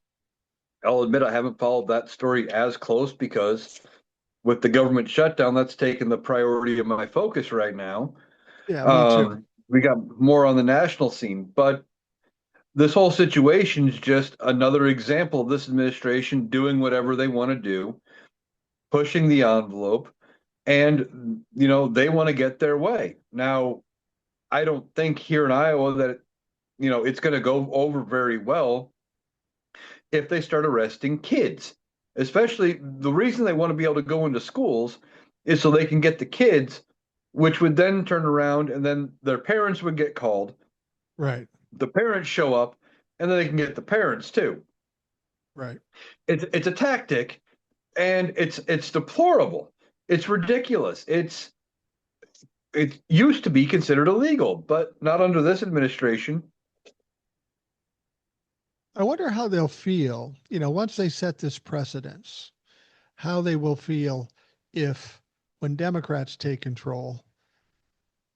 I'll admit I haven't followed that story as close because with the government shutdown, that's taken the priority of my focus right now. Yeah, me too. We got more on the national scene, but this whole situation is just another example of this administration doing whatever they want to do, pushing the envelope, and they want to get their way. Now, I don't think here in Iowa that it's going to go over very well if they start arresting kids. Especially the reason they want to be able to go into schools is so they can get the kids, which would then turn around and then their parents would get called. Right, The parents show up, and then they can get the parents too. right. It's a tactic, and it's deplorable. It's ridiculous. It used to be considered illegal, but not under this administration. I wonder how they'll feel, once they set this precedence, how they will feel if, when Democrats take control,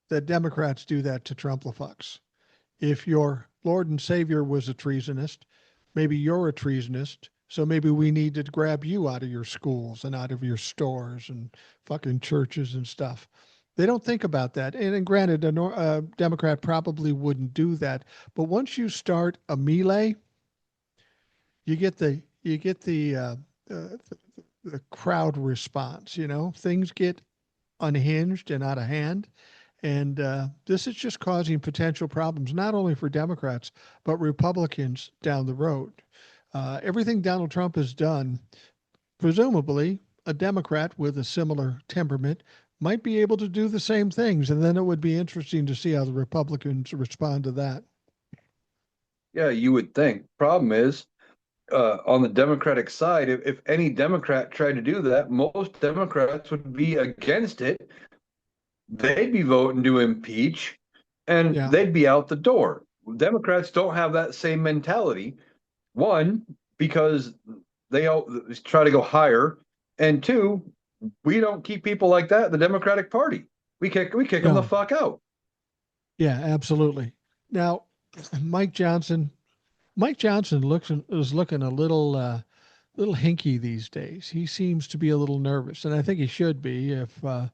the Democrats do that to Trumplafucks. If your Lord and Savior was a treasonist, maybe you're a treasonist. So maybe we need to grab you out of your schools and out of your stores and fucking churches and stuff. They don't think about that. And granted, a Democrat probably wouldn't do that. But once you start a melee, you get the crowd response. You know, things get unhinged and out of hand. And this is just causing potential problems, not only for Democrats, but Republicans down the road. Everything Donald Trump has done, presumably, a Democrat with a similar temperament might be able to do the same things. And then it would be interesting to see how the Republicans respond to that. Yeah, you would think. Problem is, on the Democratic side, if any Democrat tried to do that, most Democrats would be against it. They'd be voting to impeach, and Yeah. they'd be out the door. Democrats don't have that same mentality. One, because they all try to go higher, and two, we don't keep people like that in the Democratic Party. We kick them the No. fuck out. Yeah, absolutely. Now, Mike Johnson, Mike Johnson is looking a little hinky these days. He seems to be a little nervous, and I think he should be. If uh,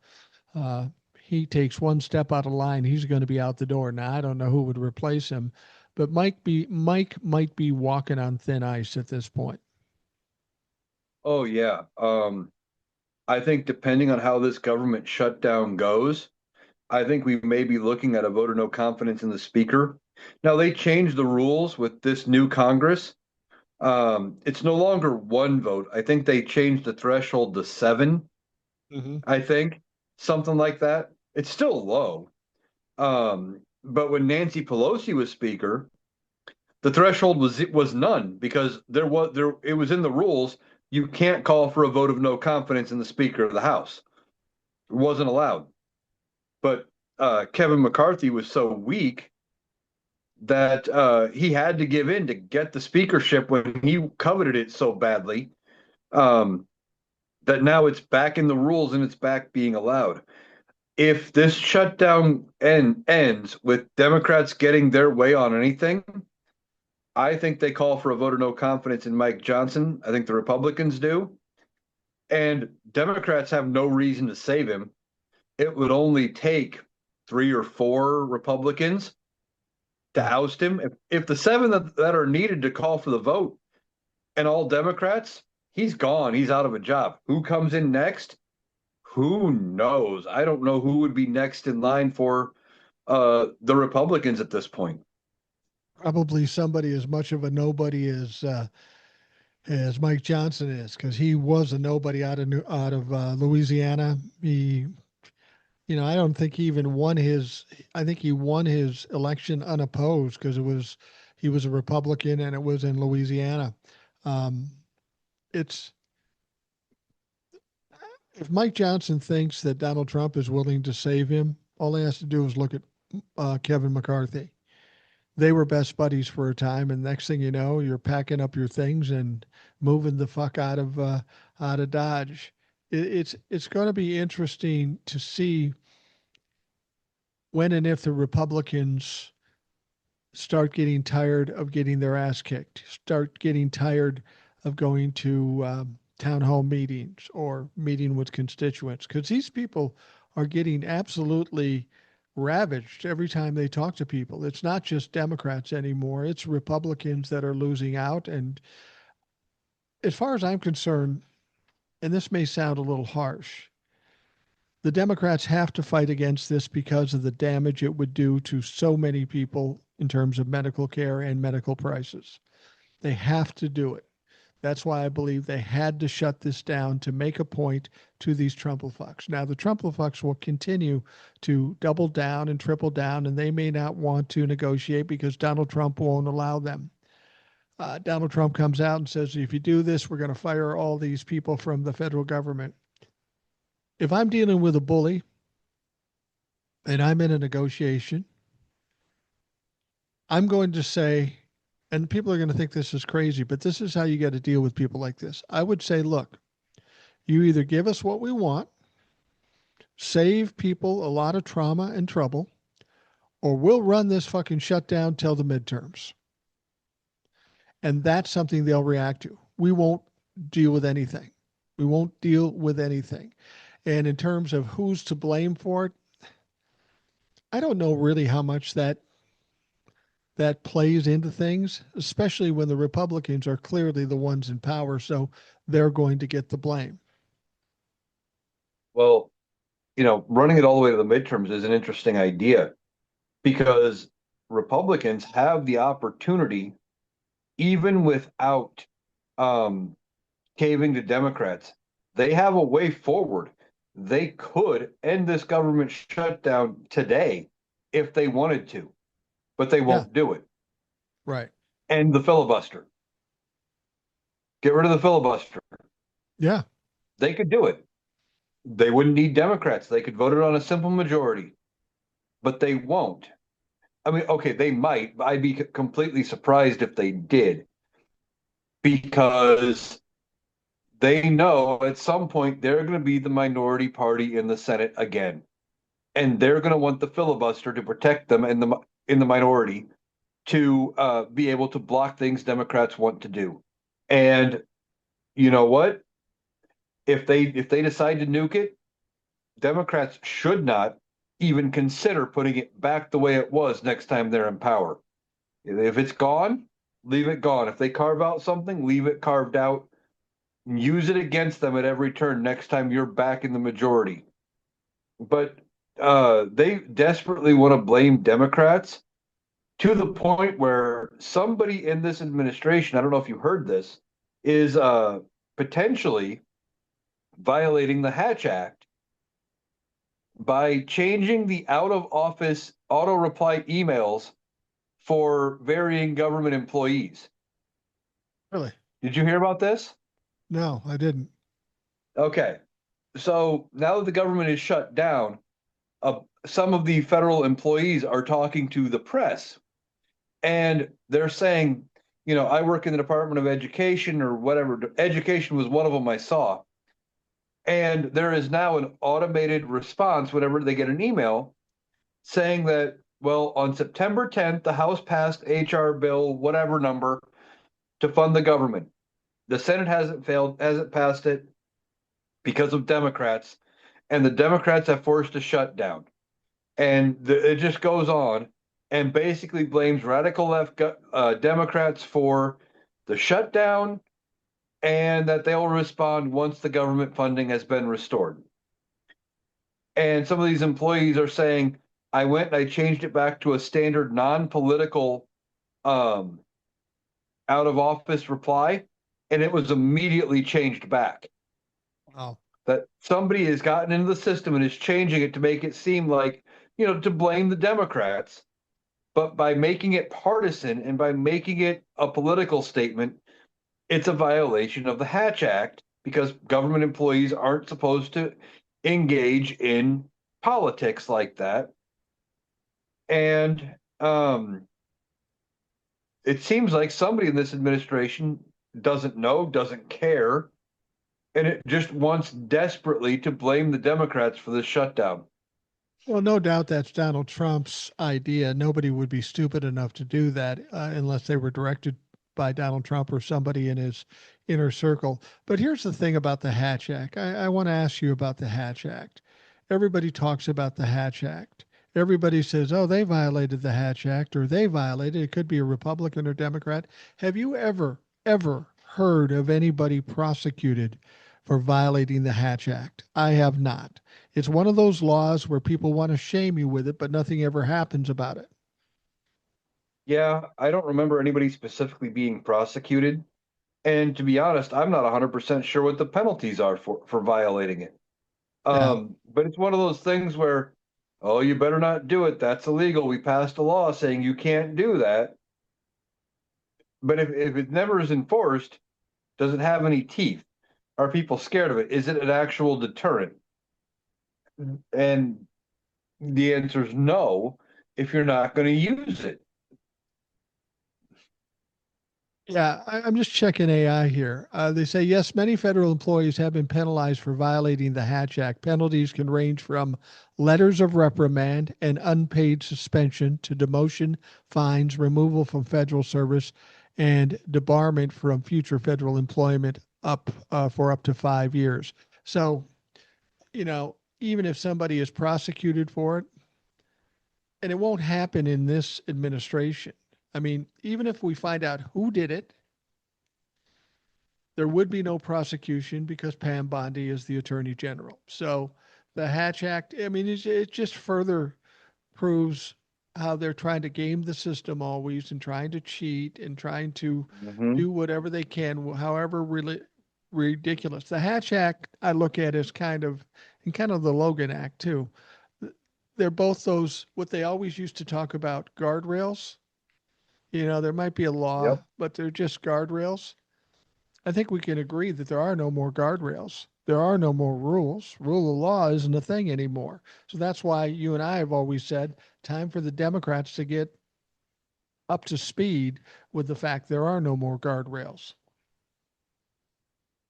he takes one step out of line, he's going to be out the door. Now, I don't know who would replace him, but Mike might be walking on thin ice at this point. Oh yeah. I think depending on how this government shutdown goes, I think we may be looking at a vote of no confidence in the speaker. Now they changed the rules with this new Congress. It's no longer one vote. I think they changed the threshold to seven. Hmm. I think something like that. It's still low. But when Nancy Pelosi was speaker, the threshold was none because there it was in the rules. You can't call for a vote of no confidence in the Speaker of the House. It wasn't allowed. But Kevin McCarthy was so weak that he had to give in to get the speakership when he coveted it so badly, um, that now it's back in the rules and it's back being allowed. If this shutdown ends with Democrats getting their way on anything, I think they call for a vote of no confidence in Mike Johnson. I think the Republicans do. And Democrats have no reason to save him. It would only take three or four Republicans to Yeah. oust him. If the seven that are needed to call for the vote and all Democrats, he's gone. He's out of a job. Who comes in next? Who knows? I don't know who would be next in line for the Republicans at this point. Probably somebody as much of a nobody as Mike Johnson is, because he was a nobody out of Louisiana. I don't think he even won his. I think he won his election unopposed because he was a Republican and it was in Louisiana. Um, it's If Mike Johnson thinks that Donald Trump is willing to save him, all he has to do is look at Kevin McCarthy. They were best buddies for a time, and next thing you know, you're packing up your things and moving the fuck out of Dodge. It's going to be interesting to see when and if the Republicans start getting tired of getting their ass kicked, start getting tired of going to town hall meetings or meeting with constituents, because these people are getting absolutely ravaged every time they talk to people. It's not just Democrats anymore, it's Republicans that are losing out. And as far as I'm concerned, and this may sound a little harsh, the Democrats have to fight against this because of the damage it would do to so many people in terms of medical care and medical prices. They have to do it. That's why I believe they had to shut this down to make a point to these Trumplefucks. Now, the Trumplefucks will continue to double down and triple down, and they may not want to negotiate because Donald Trump won't allow them. Donald Trump comes out and says, if you do this, we're going to fire all these people from the federal government. If I'm dealing with a bully and I'm in a negotiation, I'm going to say, and people are going to think this is crazy, but this is how you got to deal with people like this. I would say, look, you either give us what we want, save people a lot of trauma and trouble, or we'll run this fucking shutdown till the midterms. And that's something they'll react to. We won't deal with anything. We won't deal with anything. And in terms of who's to blame for it, I don't know really how much that plays into things, especially when the Republicans are clearly the ones in power, so they're going to get the blame. Well, running it all the way to the midterms is an interesting idea because Republicans have the opportunity, even without um, caving to Democrats, they have a way forward. They could end this government shutdown today if they wanted to, but they Yeah, won't do it. right. End the filibuster. Get rid of the filibuster. Yeah. They could do it. They wouldn't need Democrats. They could vote it on a simple majority, but they won't. I mean, okay, they might. But I'd be completely surprised if they did because they know at some point they're going to be the minority party in the Senate again, and they're going to want the filibuster to protect them in the minority to be able to block things Democrats want to do. And you know what? If they decide to nuke it, Democrats should not even consider putting it back the way it was next time they're in power. If it's gone, leave it gone. If they carve out something, leave it carved out. Use it against them at every turn next time you're back in the majority. But they desperately want to blame Democrats to the point where somebody in this administration, I don't know if you heard this, is potentially violating the Hatch Act by changing the out of office auto reply emails for varying government employees. Really? Did you hear about this? No, I didn't. Okay. So now that the government is shut down, some of the federal employees are talking to the press and they're saying, I work in the Department of Education or whatever. Education was one of them I saw. And there is now an automated response whenever they get an email saying that, well, on September 10th, the House passed HR bill, whatever number, to fund the government. The Senate hasn't passed it because of Democrats, and the Democrats have forced a shutdown. And it just goes on and basically blames radical left Democrats for the shutdown and that they'll respond once the government funding has been restored. And some of these employees are saying, I went and I changed it back to a standard non political um, out of office reply, and it was immediately changed back. Wow. That somebody has gotten into the system and is changing it to make it seem like, to blame the Democrats. But by making it partisan and by making it a political statement, it's a violation of the Hatch Act because government employees aren't supposed to engage in politics like that. And it seems like somebody in this administration doesn't know, doesn't care, and it just wants desperately to blame the Democrats for this shutdown. Well, no doubt that's Donald Trump's idea. Nobody would be stupid enough to do that unless they were directed by Donald Trump or somebody in his inner circle. But here's the thing about the Hatch Act. I want to ask you about the Hatch Act. Everybody talks about the Hatch Act. Everybody says, oh, they violated the Hatch Act or they violated. It could be a Republican or Democrat. Have you ever heard of anybody prosecuted for violating the Hatch Act? I have not. It's one of those laws where people want to shame you with it, but nothing ever happens about it. Yeah, I don't remember anybody specifically being prosecuted. And to be honest, I'm not 100% sure what the penalties are for violating it. Yeah. But it's one of those things where, oh, you better not do it. That's illegal. We passed a law saying you can't do that. But if it never is enforced, does it have any teeth? Are people scared of it? Is it an actual deterrent? And the answer is no if you're not going to use it. Yeah, I'm just checking AI here. They say, yes, many federal employees have been penalized for violating the Hatch Act. Penalties can range from letters of reprimand and unpaid suspension to demotion, fines, removal from federal service, and debarment from future federal employment for up to 5 years. So, even if somebody is prosecuted for it, And it won't happen in this administration. I mean, even if we find out who did it, there would be no prosecution because Pam Bondi is the attorney general. So the Hatch Act, I mean, it just further proves how they're trying to game the system always and trying to cheat and trying to Hmm. do whatever they can, however really ridiculous. The Hatch Act I look at as kind of, and kind of the Logan Act too. They're both those what they always used to talk about guardrails. You know, there might be a law, Yep. but they're just guardrails. I think we can agree that there are no more guardrails. There are no more rules. Rule of law isn't a thing anymore. So that's why you and I have always said time for the Democrats to get up to speed with the fact there are no more guardrails.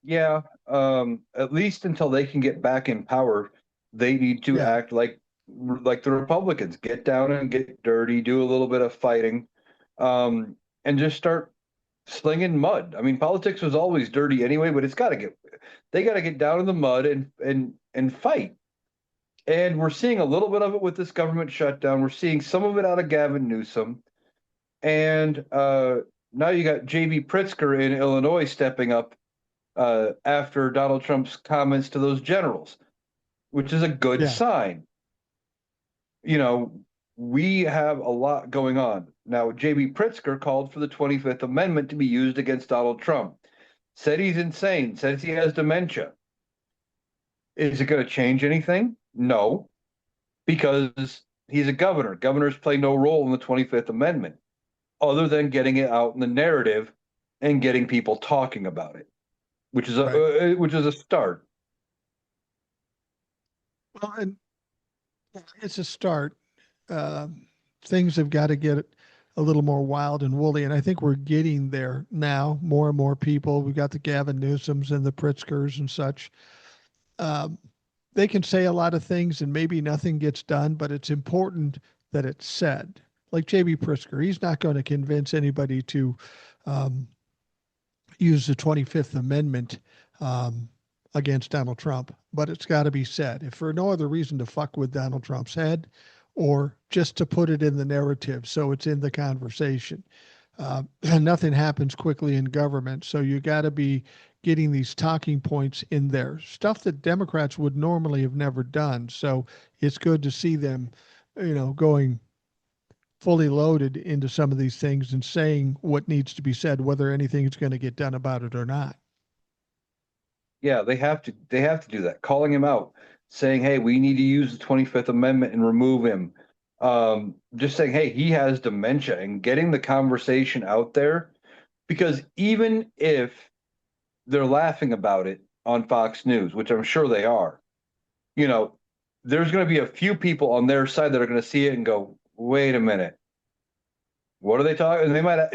Yeah. At least until they can get back in power, they need to Yeah. act like the Republicans, get down and get dirty, do a little bit of fighting, and just start slinging mud. I mean, politics was always dirty anyway, but they got to get down in the mud and fight. And we're seeing a little bit of it with this government shutdown. We're seeing some of it out of Gavin Newsom, and now you got J.B. Pritzker in Illinois stepping up after Donald Trump's comments to those generals, which is a good Yeah. sign. You know, we have a lot going on. Now, J.B. Pritzker called for the 25th Amendment to be used against Donald Trump, said he's insane, says he has dementia. Is it going to change anything? No, because he's a governor. Governors play no role in the 25th Amendment other than getting it out in the narrative and getting people talking about it, Right. which is a start. Well, and it's a start. Things have got to get a little more wild and woolly, and I think we're getting there now. More and more people. We've got the Gavin Newsoms and the Pritzkers and such. Um, they can say a lot of things, and maybe nothing gets done, but it's important that it's said. Like J.B. Pritzker, he's not going to convince anybody to um, use the 25th Amendment um, against Donald Trump, but it's got to be said. If for no other reason to fuck with Donald Trump's head or just to put it in the narrative so it's in the conversation. Nothing happens quickly in government, so you got to be getting these talking points in there, stuff that Democrats would normally have never done. So it's good to see them, going fully loaded into some of these things and saying what needs to be said, whether anything is going to get done about it or not. Yeah, they have to do that, calling him out, saying, "Hey, we need to use the 25th Amendment and remove him." Just saying, "Hey, he has dementia," and getting the conversation out there because even if they're laughing about it on Fox News, which I'm sure they are, you know, there's going to be a few people on their side that are going to see it and go, "Wait a minute, what are they talking?" And they might,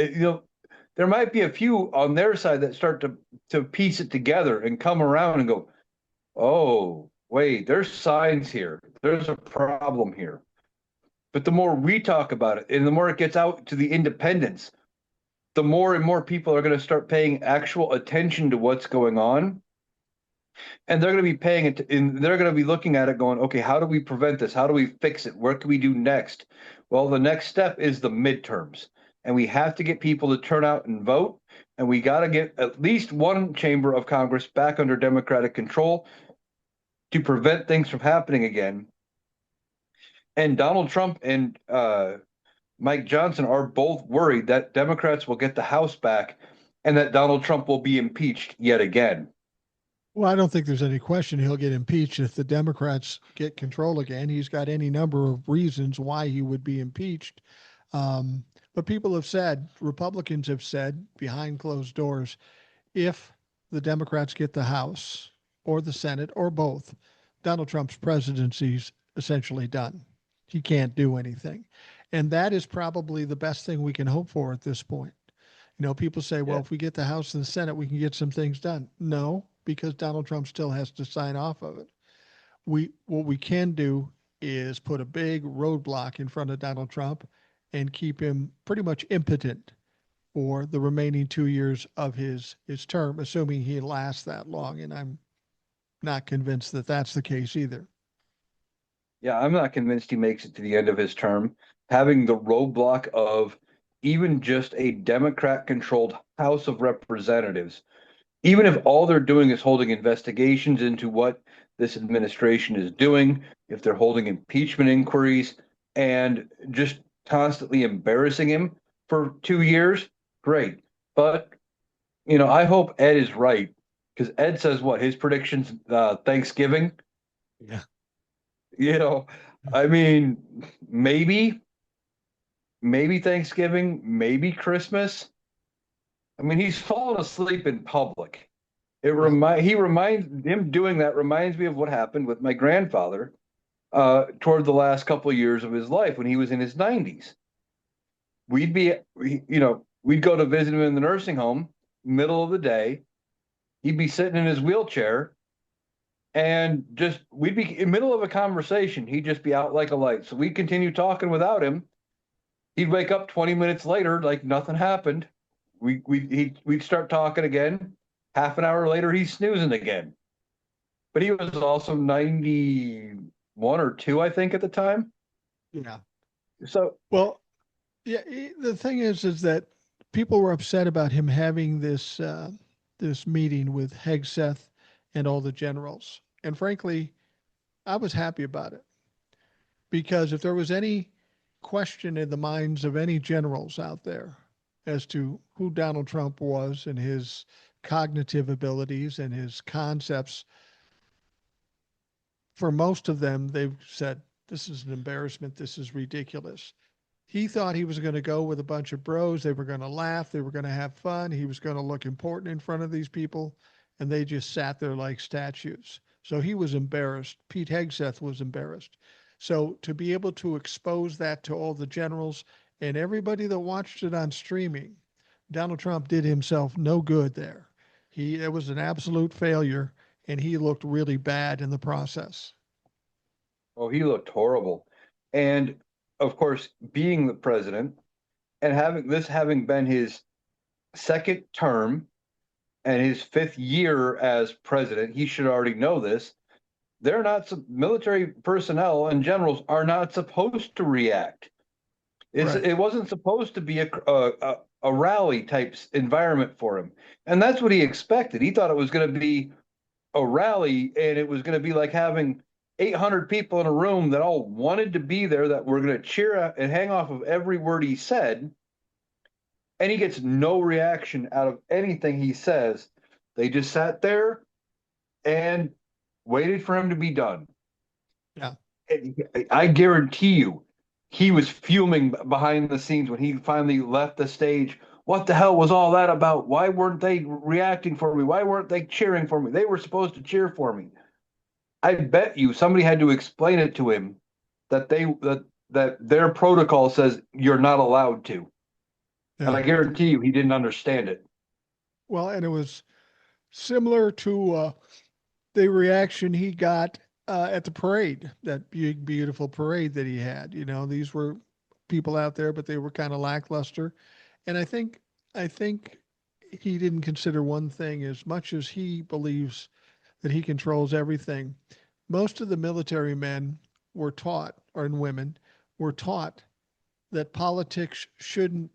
there might be a few on their side that start to piece it together and come around and go, "Oh, wait, there's signs here. There's a problem here." But the more we talk about it and the more it gets out to the independents, the more and more people are going to start paying actual attention to what's going on. And they're going to be paying it, and they're going to be looking at it going, okay, how do we prevent this? How do we fix it? What can we do next? Well, the next step is the midterms. And we have to get people to turn out and vote. And we got to get at least one chamber of Congress back under Democratic control to prevent things from happening again. And Donald Trump and Mike Johnson are both worried that Democrats will get the House back and that Donald Trump will be impeached yet again. Well, I don't think there's any question he'll get impeached if the Democrats get control again. He's got any number of reasons why he would be impeached. Um, but people have said, Republicans have said behind closed doors, if the Democrats get the House or the Senate or both, Donald Trump's presidency's essentially done. He can't do anything. And that is probably the best thing we can hope for at this point. People say, well, Yeah. if we get the House and the Senate, we can get some things done. No, because Donald Trump still has to sign off of it. What we can do is put a big roadblock in front of Donald Trump and keep him pretty much impotent for the remaining 2 years of his term, assuming he lasts that long. And I'm not convinced that that's the case either. Yeah, I'm not convinced he makes it to the end of his term. Having the roadblock of even just a Democrat controlled House of Representatives, even if all they're doing is holding investigations into what this administration is doing, if they're holding impeachment inquiries and just constantly embarrassing him for 2 years, great. But, I hope Ed is right because Ed says what his predictions, Thanksgiving, Yeah. you know, I mean, maybe, maybe Thanksgiving, maybe Christmas. I mean, he's fallen asleep in public. Well, He reminds him doing that reminds me of what happened with my grandfather toward the last couple of years of his life when he was in his 90s. We'd go to visit him in the nursing home, middle of the day. He'd be sitting in his wheelchair and just we'd be in the middle of a conversation. He'd just be out like a light. So we'd continue talking without him. He'd wake up 20 minutes later like nothing happened. We'd start talking again. Half an hour later, he's snoozing again. But he was also 91 or 2, I think, at the time. yeah. So, Well, yeah. The thing is that people were upset about him having this meeting with Hegseth and all the generals, and frankly, I was happy about it because if there was any question in the minds of any generals out there as to who Donald Trump was and his cognitive abilities and his concepts, for most of them, they've said, this is an embarrassment. This is ridiculous. He thought he was going to go with a bunch of bros. They were going to laugh. They were going to have fun. He was going to look important in front of these people. And they just sat there like statues. So he was embarrassed. Pete Hegseth was embarrassed. So to be able to expose that to all the generals and everybody that watched it on streaming, Donald Trump did himself no good there. It was an absolute failure, and he looked really bad in the process. oh, he looked horrible. And of course, being the president and having been his second term and his fifth year as president, he should already know this. They're not military personnel and generals are not supposed to react. Right. It wasn't supposed to be a rally type environment for him, and that's what he expected. He thought it was going to be a rally, and it was going to be like having 800 people in a room that all wanted to be there, that were going to cheer and hang off of every word he said, and he gets no reaction out of anything he says. They just sat there and waited for him to be done. Yeah. I guarantee you, he was fuming behind the scenes when he finally left the stage. What the hell was all that about? Why weren't they reacting for me? Why weren't they cheering for me? They were supposed to cheer for me. I bet you somebody had to explain it to him that their protocol says you're not allowed to. And Yeah. I guarantee you he didn't understand it. Well, and it was similar to the reaction he got at the parade, that big, beautiful parade that he had. These were people out there, but they were kind of lackluster. And I think he didn't consider one thing. As much as he believes that he controls everything, most of the military men were taught, or and women were taught, that politics shouldn't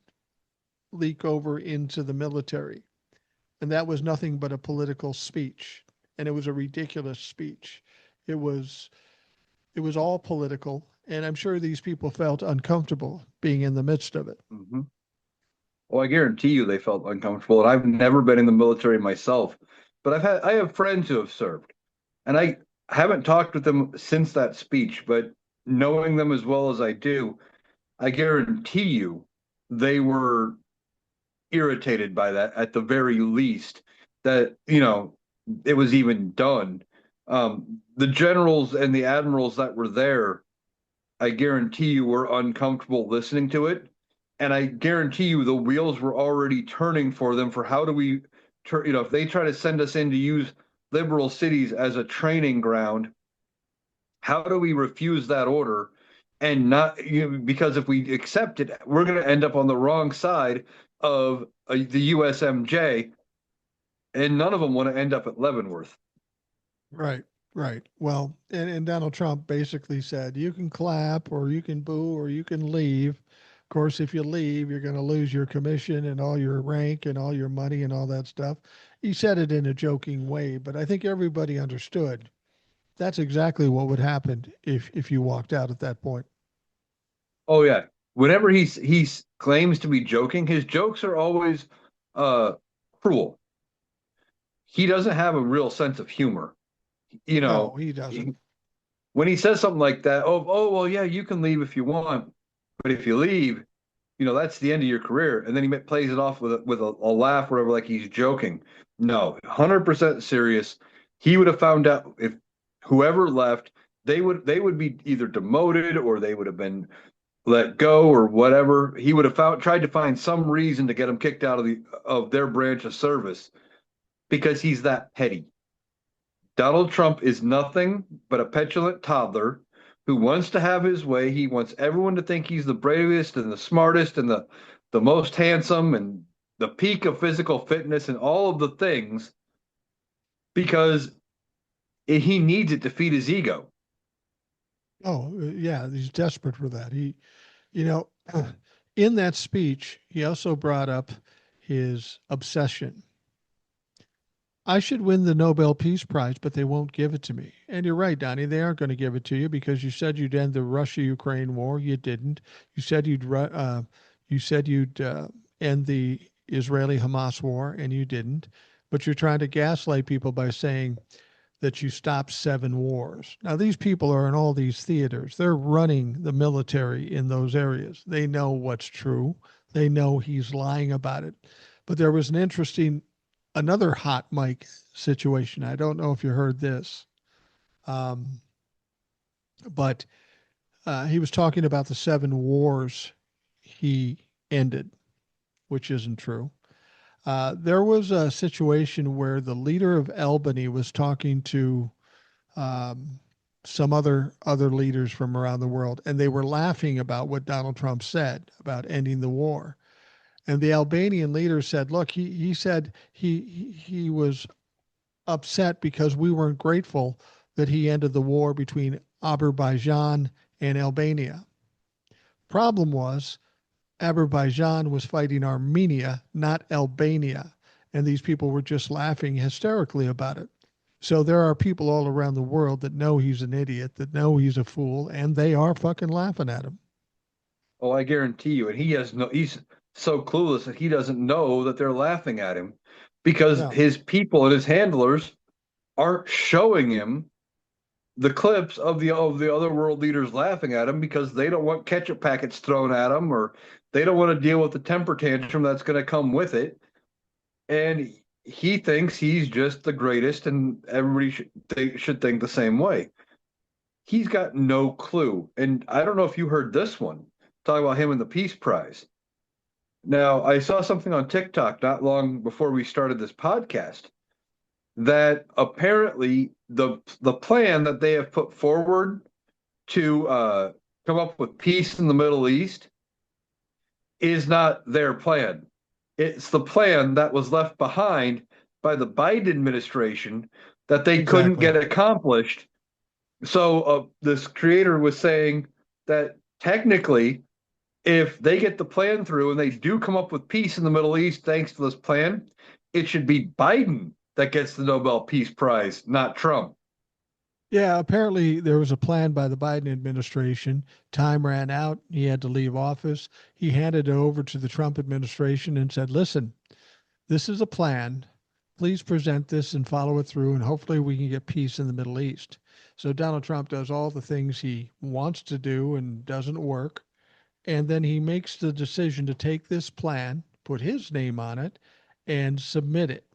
leak over into the military. And that was nothing but a political speech. And it was a ridiculous speech. It was it was all political. And I'm sure these people felt uncomfortable being in the midst of it. Mm-hmm. Well, I guarantee you they felt uncomfortable. And I've never been in the military myself, but I have friends who have served. And I haven't talked with them since that speech, but knowing them as well as I do, I guarantee you they were irritated by that at the very least, that, it was even done. The generals and the admirals that were there, I guarantee you were uncomfortable listening to it. And I guarantee you the wheels were already turning for them for how do we, if they try to send us in to use liberal cities as a training ground, how do we refuse that order and not, because if we accept it, we're going to end up on the wrong side of the USMJ, and none of them want to end up at Leavenworth. Right. Right. Well, and Donald Trump basically said you can clap or you can boo or you can leave. Of course, if you leave, you're going to lose your commission and all your rank and all your money and all that stuff. He said it in a joking way, but I think everybody understood that's exactly what would happen if you walked out at that point. Oh yeah. Whenever he's claims to be joking, his jokes are always uh cruel. He doesn't have a real sense of humor. You No, know, he doesn't. when he says something like that, oh well, yeah, you can leave if you want, but if you leave, that's the end of your career. And then he plays it off with a laugh, or whatever, like he's joking. No, 100% serious. He would have found out if whoever left, they would be either demoted or they would have been let go or whatever. He would have tried to find some reason to get him kicked out of their branch of service because he's that petty. Donald Trump is nothing but a petulant toddler who wants to have his way. He wants everyone to think he's the bravest and the smartest and the most handsome and the peak of physical fitness and all of the things because he needs it to feed his ego. Oh, yeah, he's desperate for that. You know, in that speech, he also brought up his obsession. I should win the Nobel Peace Prize, but they won't give it to me. And you're right, Donnie. They aren't going to give it to you because you said you'd end the Russia-Ukraine war. You didn't. You said you'd end the Israeli-Hamas war, and you didn't. But you're trying to gaslight people by saying that you stopped 7 wars. Now, these people are in all these theaters. They're running the military in those areas. They know what's true. They know he's lying about it. But there was another hot mic situation. I don't know if you heard this, um, but he was talking about the 7 wars he ended, which isn't true. There was a situation where the leader of Albany was talking to um, some other leaders from around the world, and they were laughing about what Donald Trump said about ending the war. And the Albanian leader said, "Look, he said he was upset because we weren't grateful that he ended the war between Azerbaijan and Albania. Problem was, Azerbaijan was fighting Armenia, not Albania, and these people were just laughing hysterically about it. So there are people all around the world that know he's an idiot, that know he's a fool, and they are fucking laughing at him. Oh, I guarantee you. And he's so clueless that he doesn't know that they're laughing at him because No. his people and his handlers aren't showing him the clips of the other world leaders laughing at him because they don't want ketchup packets thrown at them or they don't want to deal with the temper tantrum that's going to come with it. And he thinks he's just the greatest, and everybody should think the same way. He's got no clue. And I don't know if you heard this one talking about him and the Peace Prize. Now, I saw something on TikTok not long before we started this podcast that apparently the plan that they have put forward to come up with peace in the Middle East is not their plan. It's the plan that was left behind by the Biden administration that they couldn't Exactly. get accomplished. So this creator was saying that technically, if they get the plan through and they do come up with peace in the Middle East thanks to this plan, it should be Biden that gets the Nobel Peace Prize, not Trump. Yeah, apparently there was a plan by the Biden administration. Time ran out. He had to leave office. He handed it over to the Trump administration and said, "Listen, this is a plan. Please present this and follow it through, and hopefully we can get peace in the Middle East." So Donald Trump does all the things he wants to do and doesn't work. And then he makes the decision to take this plan, put his name on it, and submit it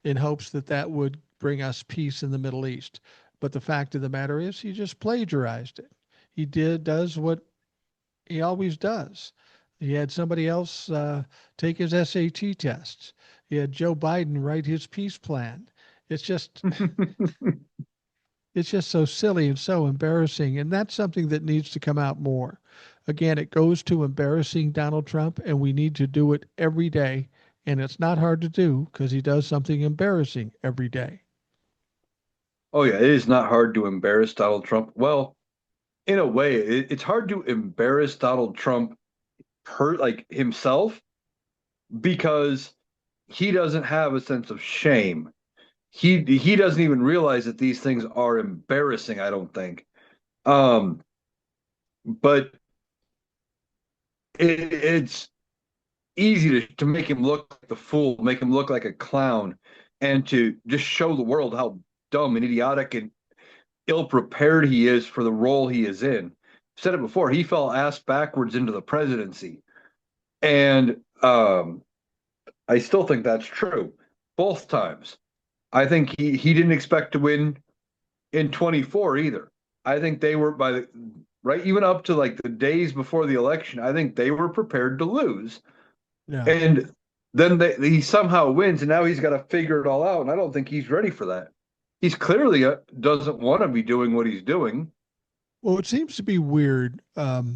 in hopes that that would bring us peace in the Middle East. But the fact of the matter is, he just plagiarized it. He does what he always does. He had somebody else take his SAT tests. He had Joe Biden write his peace plan. It's just it's just so silly and so embarrassing, and that's something that needs to come out more. Again, it goes to embarrassing Donald Trump, and we need to do it every day. And it's not hard to do because he does something embarrassing every day. Oh yeah, it is not hard to embarrass Donald Trump. Well, in a way, it's hard to embarrass Donald Trump like himself because he doesn't have a sense of shame. He doesn't even realize that these things are embarrassing, I don't think. Um, but it's easy to make him look like the fool, make him look like a clown, and to just show the world how dumb and idiotic and ill prepared he is for the role he is in. I've said it before, he fell ass backwards into the presidency. And I still think that's true both times. I think he didn't expect to win in 24 either. I think they were by the right, even up to like the days before the election, I think they were prepared to lose. Yeah. And then he somehow wins, and now he's got to figure it all out. And I don't think he's ready for that. He's clearly doesn't want to be doing what he's doing. Well, it seems to be weird, not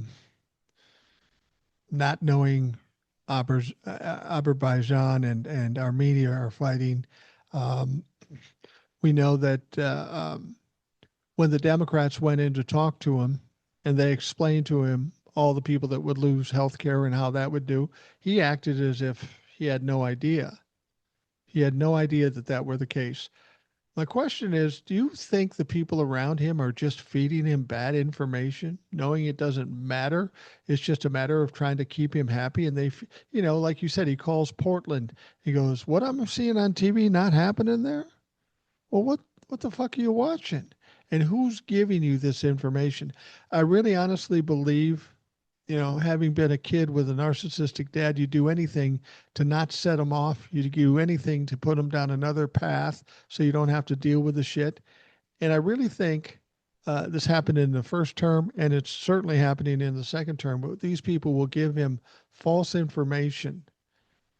knowing Azerbaijan and Armenia are fighting. Um, we know that when the Democrats went in to talk to him and they explained to him all the people that would lose health care and how that would do, he acted as if he had no idea. He had no idea that that were the case. My question is, do you think the people around him are just feeding him bad information, knowing it doesn't matter? It's just a matter of trying to keep him happy. And like you said, he calls Portland. He goes, "What I'm seeing on TV not happening there? Well, what the fuck are you watching? And who's giving you this information?" I really honestly believe, having been a kid with a narcissistic dad, you do anything to not set him off. You do anything to put him down another path so you don't have to deal with the shit. And I really think this happened in the first term, and it's certainly happening in the second term. But these people will give him false information,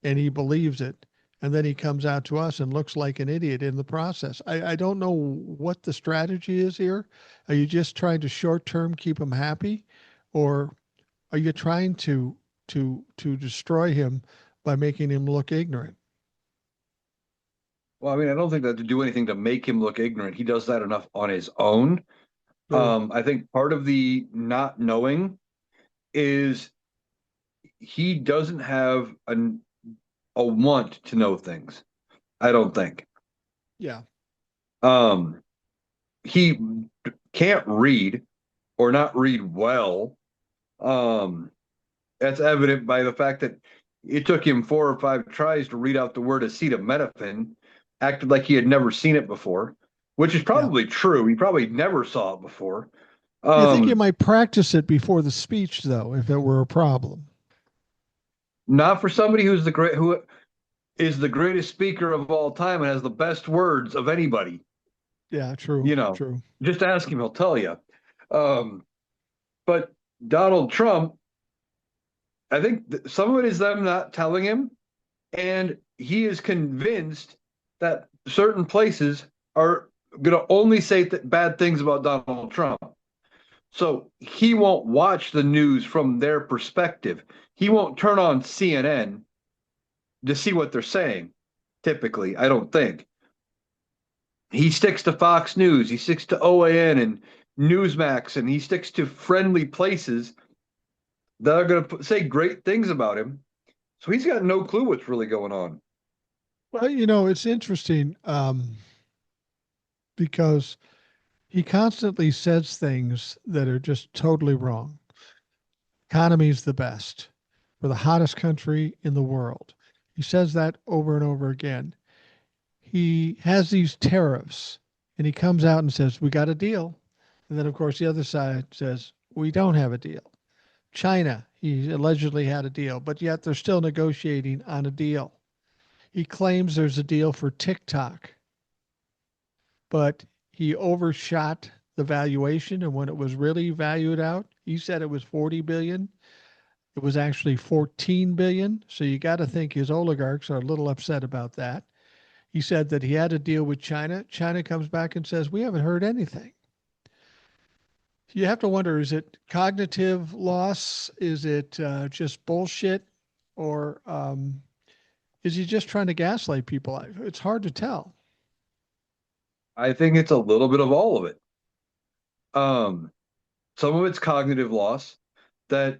and he believes it. And then he comes out to us and looks like an idiot in the process. I don't know what the strategy is here. Are you just trying to short term keep him happy? Or are you trying to destroy him by making him look ignorant? Well, I mean, I don't think that to do anything to make him look ignorant. He does that enough on his own. True. I think part of the not knowing is he doesn't have a want to know things. I don't think. Yeah. Um, he can't read or not read well. Um, that's evident by the fact that it took him 4 or 5 tries to read out the word acetaminophen, acted like he had never seen it before, which is Yeah. probably true. He probably never saw it before. You think you Um, might practice it before the speech, though, if it were a problem? Not for somebody who is the greatest speaker of all time and has the best words of anybody. Yeah, true, You know, true. just ask him; he'll tell you. Um, but Donald Trump, I think some of it is them not telling him, and he is convinced that certain places are going to only say bad things about Donald Trump. So he won't watch the news from their perspective. He won't turn on CNN to see what they're saying. Typically, I don't think he sticks to Fox News. He sticks to OAN and Newsmax, and he sticks to friendly places that are going to say great things about him. So he's got no clue what's really going on. Well, it's interesting because he constantly says things that are just totally wrong. Economy's the best. We're the hottest country in the world. He says that over and over again. He has these tariffs and he comes out and says, "We got a deal." And then, of course, the other side says, "We don't have a deal." China, he allegedly had a deal, but yet they're still negotiating on a deal. He claims there's a deal for TikTok, but he overshot the valuation. And when it was really valued out, he said it was 40 billion. It was actually 14 billion. So you got to think his oligarchs are a little upset about that. He said that he had a deal with China. China comes back and says, "We haven't heard anything." You have to wonder, is it cognitive loss? Is it just bullshit? Or is he just trying to gaslight people? It's hard to tell. I think it's a little bit of all of it. Um, some of it's cognitive loss that,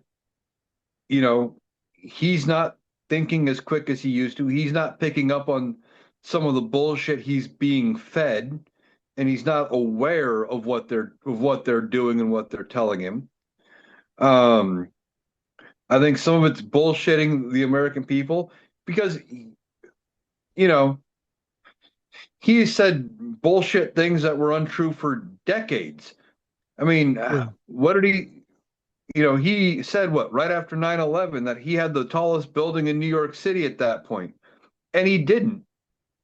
you know, he's not thinking as quick as he used to. He's not picking up on some of the bullshit he's being fed, and he's not aware of what they're doing and what they're telling him. Um, I think some of it's bullshitting the American people because, you know, he said bullshit things that were untrue for decades. I mean, True. what did he, he said what right after 9/11 that he had the tallest building in New York City at that point, and he didn't.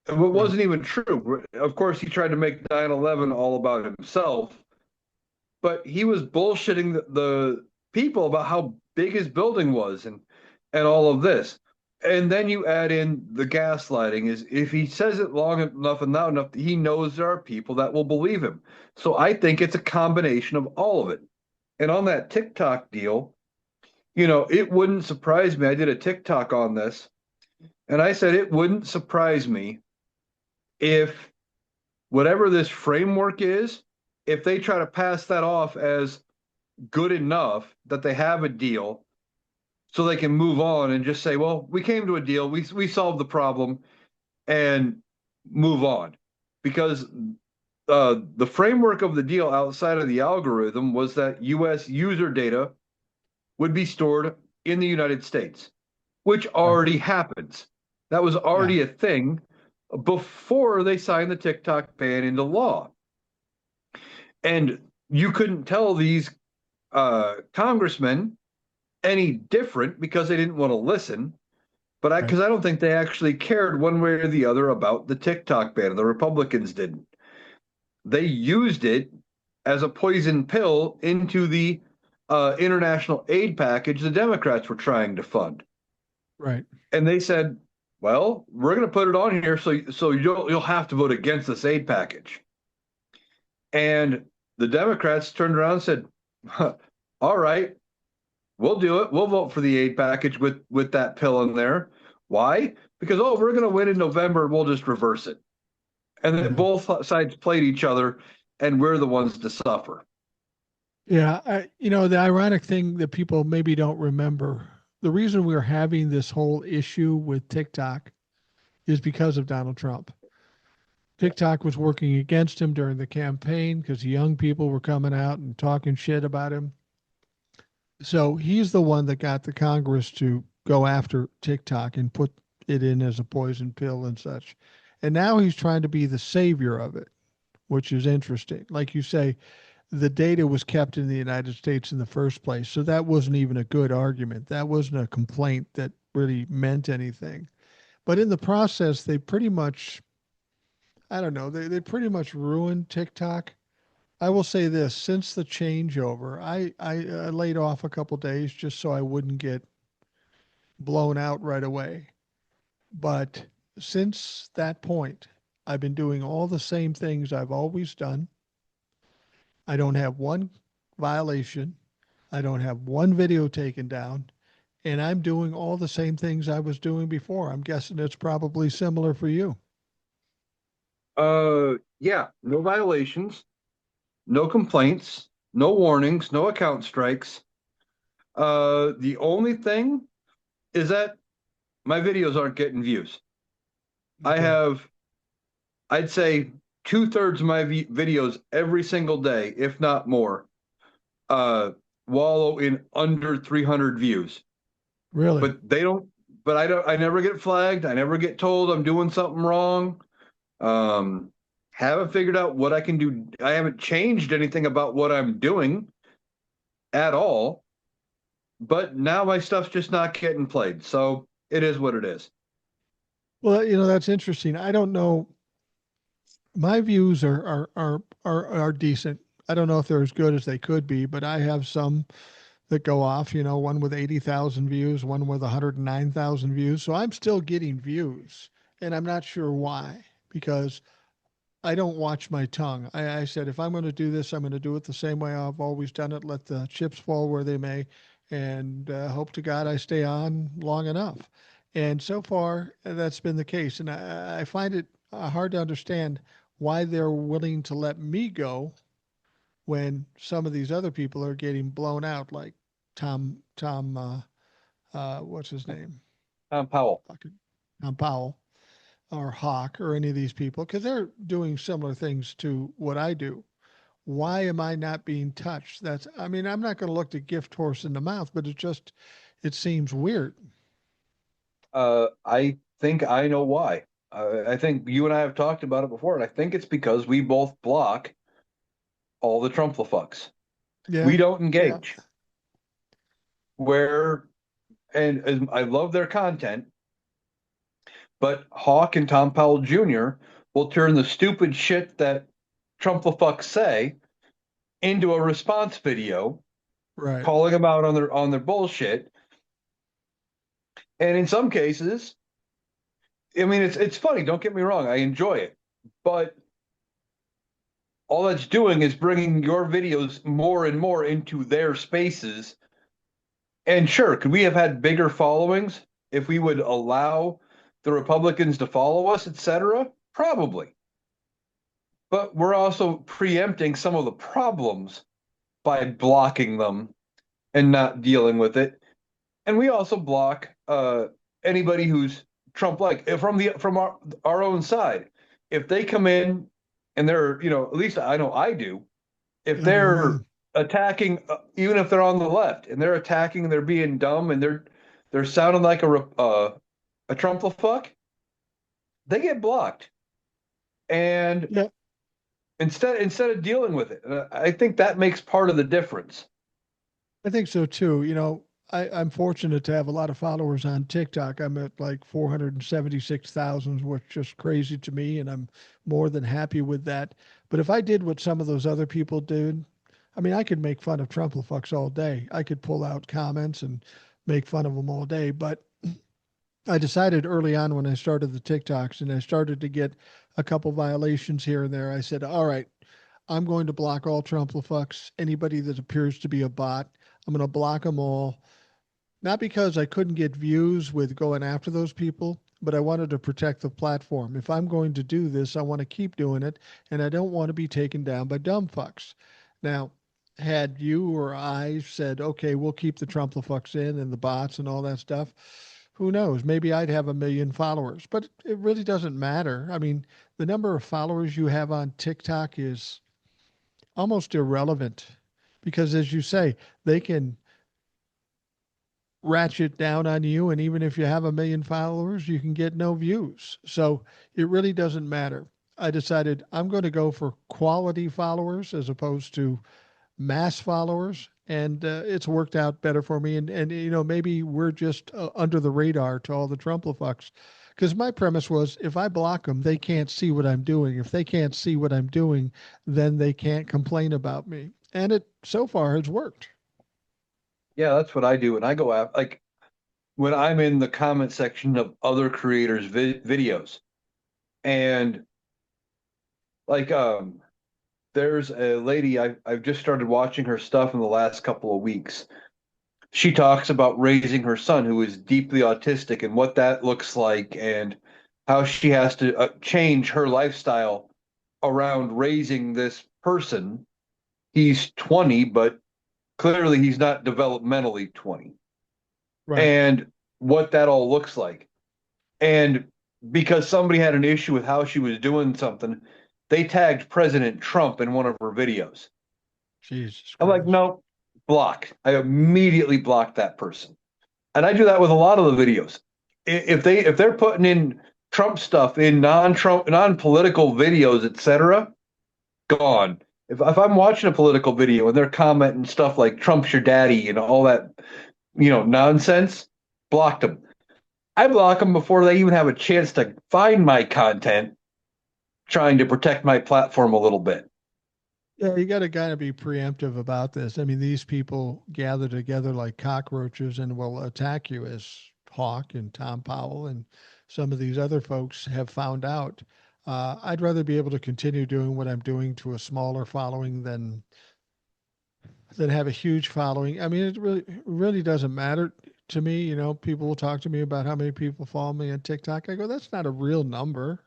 It Right. wasn't even true. Of course, he tried to make 9/11 all about himself, but he was bullshitting the people about how big his building was and all of this. And then you add in the gaslighting is if he says it long enough and loud enough, he knows there are people that will believe him. So I think it's a combination of all of it. And on that TikTok deal, it wouldn't surprise me. I did a TikTok on this, and I said it wouldn't surprise me if whatever this framework is, if they try to pass that off as good enough that they have a deal so they can move on and just say, well, we came to a deal, we solved the problem and move on. Because the framework of the deal outside of the algorithm was that US user data would be stored in the United States, which Right. already happens. That was Yeah. already a thing before they signed the TikTok ban into law. And you couldn't tell these congressmen any different because they didn't want to listen. But Right. because I don't think they actually cared one way or the other about the TikTok ban. The Republicans didn't. They used it as a poison pill into the international aid package the Democrats were trying to fund. Right. And they said, "Well, we're going to put it on here, so you'll have to vote against this aid package." And the Democrats turned around and said, huh, "All right, we'll do it. We'll vote for the aid package with that pill in there. Why? Because we're going to win in November. We'll just reverse it." And then Yeah. both sides played each other, and we're the ones to suffer. Yeah. The ironic thing that people maybe don't remember, the reason we're having this whole issue with TikTok is because of Donald Trump. TikTok was working against him during the campaign because young people were coming out and talking shit about him. So he's the one that got the Congress to go after TikTok and put it in as a poison pill and such. And now he's trying to be the savior of it, which is interesting. Like you say, the data was kept in the United States in the first place. So that wasn't even a good argument. That wasn't a complaint that really meant anything. But in the process, they pretty much, I don't know, they pretty much ruined TikTok. I will say this, since the changeover, I laid off a couple days just so I wouldn't get blown out right away. But since that point, I've been doing all the same things I've always done. I don't have one violation. I don't have one video taken down. And I'm doing all the same things I was doing before. I'm guessing it's probably similar for you. Yeah, no violations, no complaints, no warnings, no account strikes. The only thing is that my videos aren't getting views. I Okay. have, I'd say, two-thirds of my videos every single day, if not more, uh, wallow in under 300 views. Really? But they don't, but I never get flagged. I never get told I'm doing something wrong. Um, haven't figured out what I can do. I haven't changed anything about what I'm doing at all. But now my stuff's just not getting played. So it is what it is. Well, that's interesting. I don't know. My views are decent. I don't know if they're as good as they could be, but I have some that go off, one with 80,000 views, one with 109,000 views. So I'm still getting views, and I'm not sure why, because I don't watch my tongue. I said, if I'm going to do this, I'm going to do it the same way I've always done it. Let the chips fall where they may, and hope to God I stay on long enough. And so far, that's been the case. And I find it hard to understand why they're willing to let me go when some of these other people are getting blown out, like what's his name? Tom Powell. Fucking Tom Powell or Hawk or any of these people, because they're doing similar things to what I do. Why am I not being touched? I mean, I'm not going to look the gift horse in the mouth, but it seems weird. I think I know why. I think you and I have talked about it before, and I think it's because we both block all the Trumplefucks. Yeah. We don't Yeah. engage. Where and I love their content, but Hawk and Tom Powell Jr. will turn the stupid shit that Trumplefucks say into a response video, Right. calling them out on their bullshit. And in some cases, I mean, it's funny. Don't get me wrong. I enjoy it, but all that's doing is bringing your videos more and more into their spaces. And sure, could we have had bigger followings if we would allow the Republicans to follow us, etc.? Probably. But we're also preempting some of the problems by blocking them and not dealing with it. And we also block anybody who's Trump like from our own side. If they come in and they're, at least I know I do, if they're Mhm. attacking, even if they're on the left and they're attacking, they're being dumb and they're sounding like a Trump fuck, they get blocked. And Yeah, instead of dealing with it, I think that makes part of the difference. I think so too. I'm fortunate to have a lot of followers on TikTok. I'm at like 476,000, which is just crazy to me, and I'm more than happy with that. But if I did what some of those other people did, I mean, I could make fun of Trumplefucks all day. I could pull out comments and make fun of them all day. But I decided early on when I started the TikToks and I started to get a couple violations here and there, I said, all right, I'm going to block all Trumplefucks, anybody that appears to be a bot. I'm going to block them all. Not because I couldn't get views with going after those people, but I wanted to protect the platform. If I'm going to do this, I want to keep doing it, and I don't want to be taken down by dumb fucks. Now, had you or I said, okay, we'll keep the Trumplefucks in and the bots and all that stuff, who knows? Maybe I'd have a million followers, but it really doesn't matter. I mean, the number of followers you have on TikTok is almost irrelevant because, as you say, they can ratchet down on you. And even if you have a million followers, you can get no views. So it really doesn't matter. I decided I'm going to go for quality followers as opposed to mass followers. And it's worked out better for me. And maybe we're just under the radar to all the Trumplefucks. Because my premise was if I block them, they can't see what I'm doing. If they can't see what I'm doing, then they can't complain about me. And it so far has worked. Yeah, that's what I do. And I go out like when I'm in the comment section of other creators' videos, and like there's a lady I've just started watching her stuff in the last couple of weeks. She talks about raising her son who is deeply autistic and what that looks like and how she has to change her lifestyle around raising this person. He's 20, but clearly he's not developmentally 20. Right. And what that all looks like. And because somebody had an issue with how she was doing something, they tagged President Trump in one of her videos. Jesus I'm like, Christ. no, block. I immediately blocked that person. And I do that with a lot of the videos. If they're putting in Trump stuff in non-Trump, non-political videos, etc., gone. If I'm watching a political video and they're commenting stuff like Trump's your daddy and all that, nonsense, blocked them. I block them before they even have a chance to find my content, trying to protect my platform a little bit. Yeah, you got to kind of be preemptive about this. I mean, these people gather together like cockroaches and will attack you, as Hawk and Tom Powell and some of these other folks have found out. I'd rather be able to continue doing what I'm doing to a smaller following than have a huge following. I mean, it really doesn't matter to me. People will talk to me about how many people follow me on TikTok. I go, that's not a real number.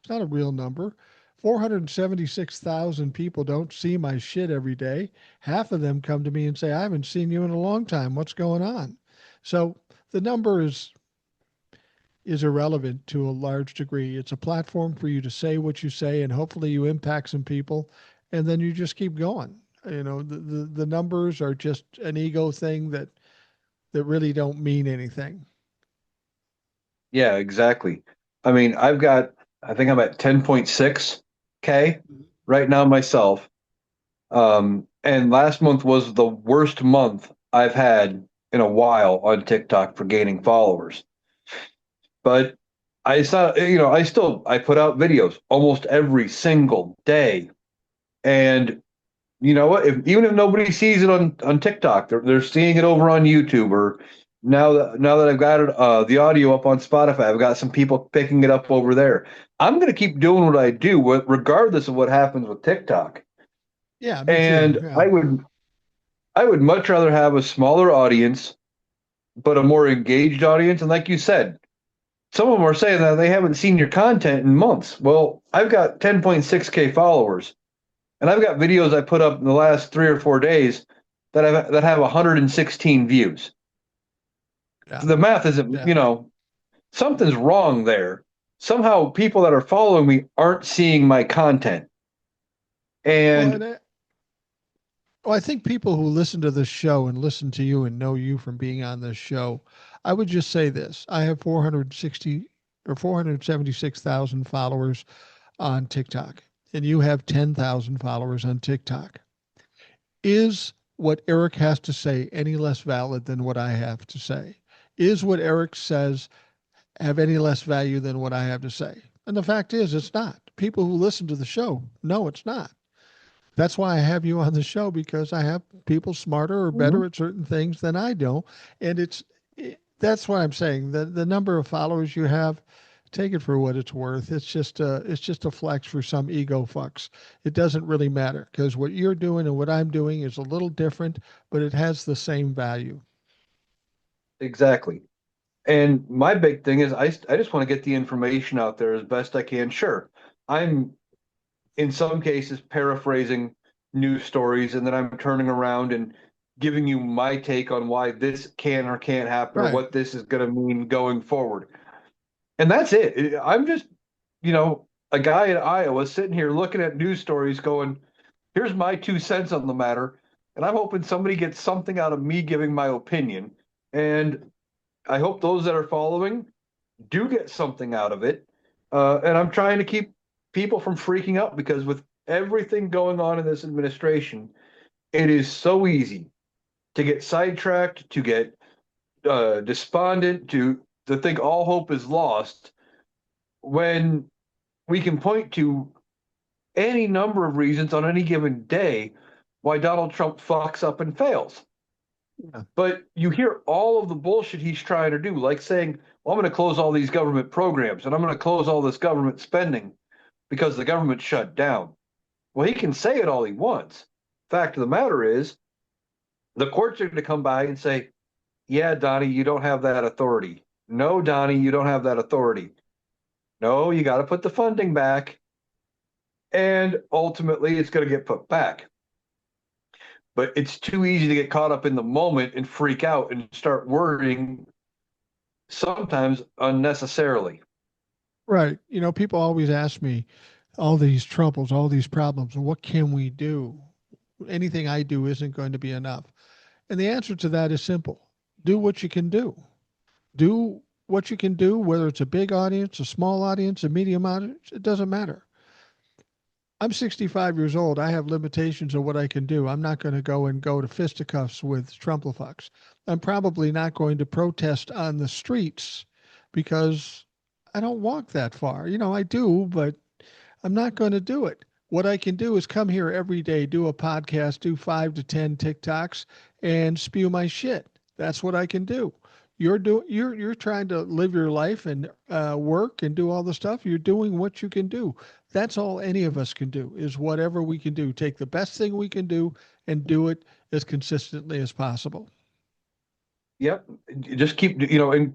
It's not a real number. 476,000 people don't see my shit every day. Half of them come to me and say, I haven't seen you in a long time. What's going on? So the number is irrelevant to a large degree. It's a platform for you to say what you say, and hopefully you impact some people, and then you just keep going. The numbers are just an ego thing that really don't mean anything. Yeah, exactly. I mean, I think I'm at 10.6K right now myself. And last month was the worst month I've had in a while on TikTok for gaining followers. But I saw, I put out videos almost every single day. And you know what? Even if nobody sees it on TikTok, they're seeing it over on YouTube. Or now that I've got it, the audio up on Spotify, I've got some people picking it up over there. I'm going to keep doing what I do, regardless of what happens with TikTok. Yeah, me too. And Yeah. I would much rather have a smaller audience, but a more engaged audience. And like you said, some of them are saying that they haven't seen your content in months. Well, I've got 10.6K followers, and I've got videos I put up in the last 3 or 4 days that have 116 views. Yeah. The math isn't, Yeah. something's wrong there. Somehow people that are following me aren't seeing my content. Well, And and well, I think people who listen to this show and listen to you and know you from being on this show, I would just say this. I have 460 or 476,000 followers on TikTok, and you have 10,000 followers on TikTok. Is what Eric has to say any less valid than what I have to say? Is what Eric says have any less value than what I have to say? And the fact is, it's not. People who listen to the show know it's not. That's why I have you on the show, because I have people smarter or better at certain things than I do. And that's what I'm saying. The number of followers you have, take it for what it's worth. It's just a flex for some ego fucks. It doesn't really matter, because what you're doing and what I'm doing is a little different, but it has the same value. exactly. And my big thing is I just want to get the information out there as best I can. Sure, I'm in some cases paraphrasing news stories, and then I'm turning around and giving you my take on why this can or can't happen, or Right. what this is going to mean going forward. And that's it. I'm just, a guy in Iowa sitting here looking at news stories going, here's my 2 cents on the matter. And I'm hoping somebody gets something out of me giving my opinion. And I hope those that are following do get something out of it. And I'm trying to keep people from freaking out, because with everything going on in this administration, it is so easy to get sidetracked, to get despondent, to think all hope is lost, when we can point to any number of reasons on any given day why Donald Trump fucks up and fails. Yeah. But you hear all of the bullshit he's trying to do, like saying, well, I'm going to close all these government programs and I'm going to close all this government spending because the government shut down. Well, he can say it all he wants. Fact of the matter is, the courts are going to come by and say, yeah, Donnie, you don't have that authority. No, Donnie, you don't have that authority. No, you got to put the funding back. And ultimately, it's going to get put back. But it's too easy to get caught up in the moment and freak out and start worrying, sometimes unnecessarily. Right. People always ask me all these troubles, all these problems, what can we do? Anything I do isn't going to be enough. And the answer to that is simple: do what you can do. Do what you can do, whether it's a big audience, a small audience, a medium audience, it doesn't matter. I'm 65 years old. I have limitations of what I can do. I'm not going to go to fisticuffs with Trumplefucks. I'm probably not going to protest on the streets because I don't walk that far. I do, but I'm not going to do it. What I can do is come here every day, do a podcast, do 5 to 10 TikToks, and spew my shit. That's what I can do. You're trying to live your life and work and do all the stuff. You're doing what you can do. That's all any of us can do, is whatever we can do. Take the best thing we can do and do it as consistently as possible. Yep. Just keep, and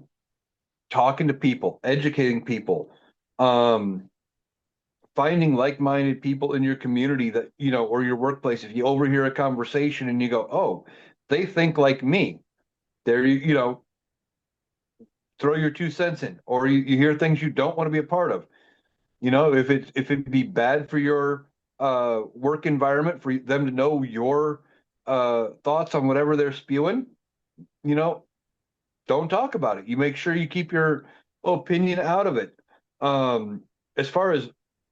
talking to people, educating people. Um, finding like-minded people in your community that, or your workplace. If you overhear a conversation and you go, oh, they think like me, there, throw your 2 cents in, or you hear things you don't want to be a part of. If it be bad for your work environment for them to know your thoughts on whatever they're spewing, you know, don't talk about it. You make sure you keep your opinion out of it. Um, as far as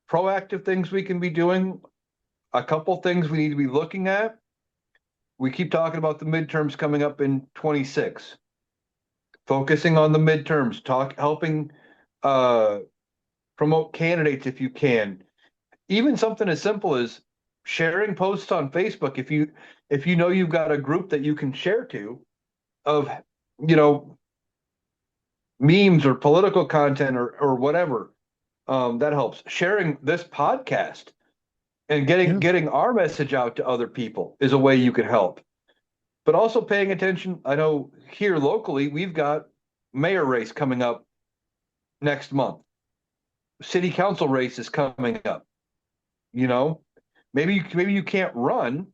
proactive things we can be doing, a couple things we need to be looking at. We keep talking about the midterms coming up in 26, focusing on the midterms, helping uh, promote candidates if you can. Even something as simple as sharing posts on Facebook. If you know you've got a group that you can share to of, you know, memes or political content or whatever, that helps. Sharing this podcast and getting Yeah. getting our message out to other people is a way you can help. But also paying attention. I know here locally we've got mayor race coming up next month. City council race is coming up. You know, maybe you can't run,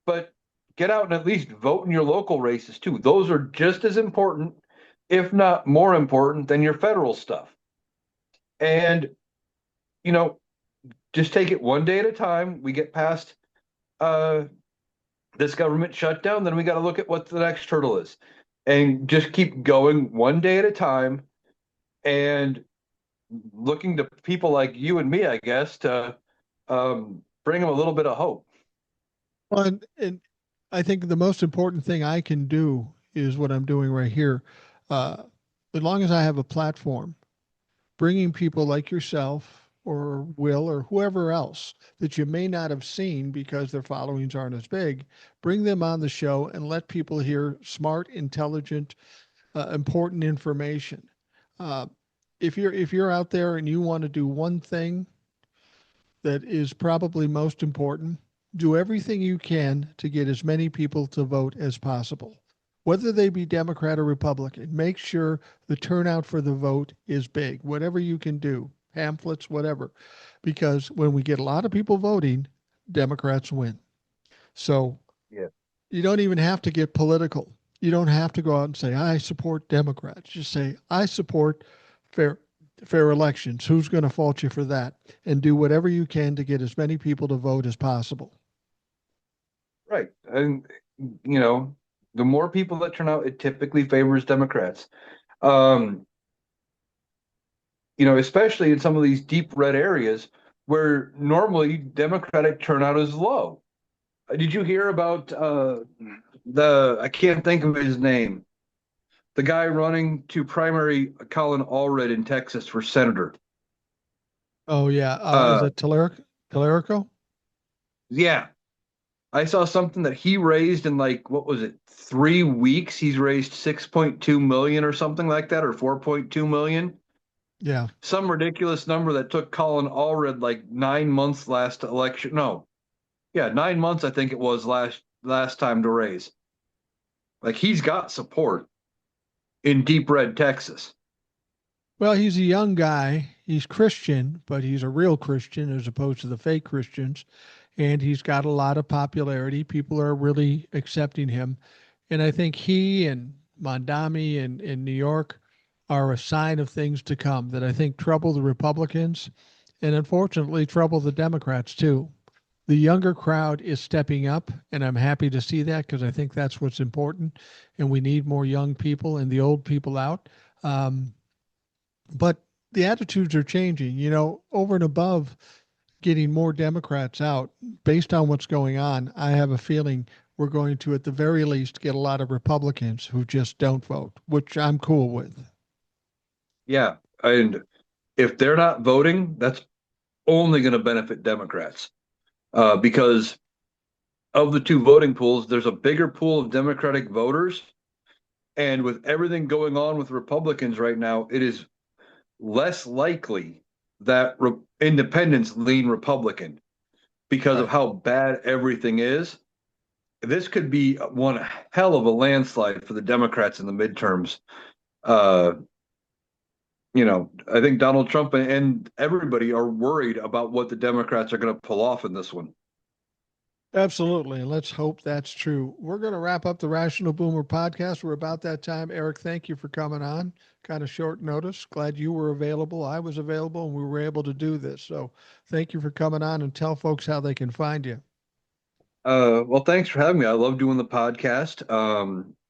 but get out and at least vote in your local races too. Those are just as important, if not more important, than your federal stuff. And you know, just take it one day at a time. We get past uh, this government shutdown, then we got to look at what the next hurdle is, and just keep going one day at a time. And looking to people like you and me, I guess, to bring them a little bit of hope. Well, and I think the most important thing I can do is what I'm doing right here. Uh, as long as I have a platform, bringing people like yourself or Will or whoever else that you may not have seen because their followings aren't as big, bring them on the show and let people hear smart, intelligent, important information. Uh, if you're out there and you want to do one thing that is probably most important, do everything you can to get as many people to vote as possible. Whether they be Democrat or Republican, make sure the turnout for the vote is big. Whatever you can do, pamphlets, whatever. Because when we get a lot of people voting, Democrats win. So Yeah. you don't even have to get political. You don't have to go out and say, I support Democrats. Just say, I support fair fair elections. Who's going to fault you for that? And do whatever you can to get as many people to vote as possible. Right. And, you know, the more people that turn out, it typically favors Democrats. Um, especially in some of these deep red areas where normally Democratic turnout is low. Did you hear about I can't think of his name, the guy running to primary Colin Allred in Texas for senator? Oh yeah, is Uh, it Tellerico? yeah, I saw something that he raised in like, what was it, 3 weeks? He's raised 6.2 million or something like that, or 4.2 million. Yeah. Some ridiculous number that took Colin Allred like 9 months last election. No, yeah, 9 months I think it was last time to raise. Like he's got support in deep red Texas. Well, he's a young guy. He's Christian, but he's a real Christian as opposed to the fake Christians. And he's got a lot of popularity. People are really accepting him. And I think he and Mondami in New York are a sign of things to come that I think trouble the Republicans and unfortunately trouble the Democrats too. The younger crowd is stepping up, and I'm happy to see that because I think that's what's important. And we need more young people and the old people out. Um, but the attitudes are changing, over and above getting more Democrats out based on what's going on. I have a feeling we're going to, at the very least, get a lot of Republicans who just don't vote, which I'm cool with. Yeah, and if they're not voting, that's only going to benefit Democrats because of the two voting pools, there's a bigger pool of Democratic voters. And with everything going on with Republicans right now, it is less likely that independents lean Republican because of Right. how bad everything is. This could be one hell of a landslide for the Democrats in the midterms. Uh, I think Donald Trump and everybody are worried about what the Democrats are going to pull off in this one. Absolutely. And let's hope that's true. We're going to wrap up the Rational Boomer podcast. We're about that time. Eric, thank you for coming on. Kind of short notice. Glad you were available. I was available and we were able to do this. So thank you for coming on and tell folks how they can find you. Well, thanks for having me. I love doing the podcast.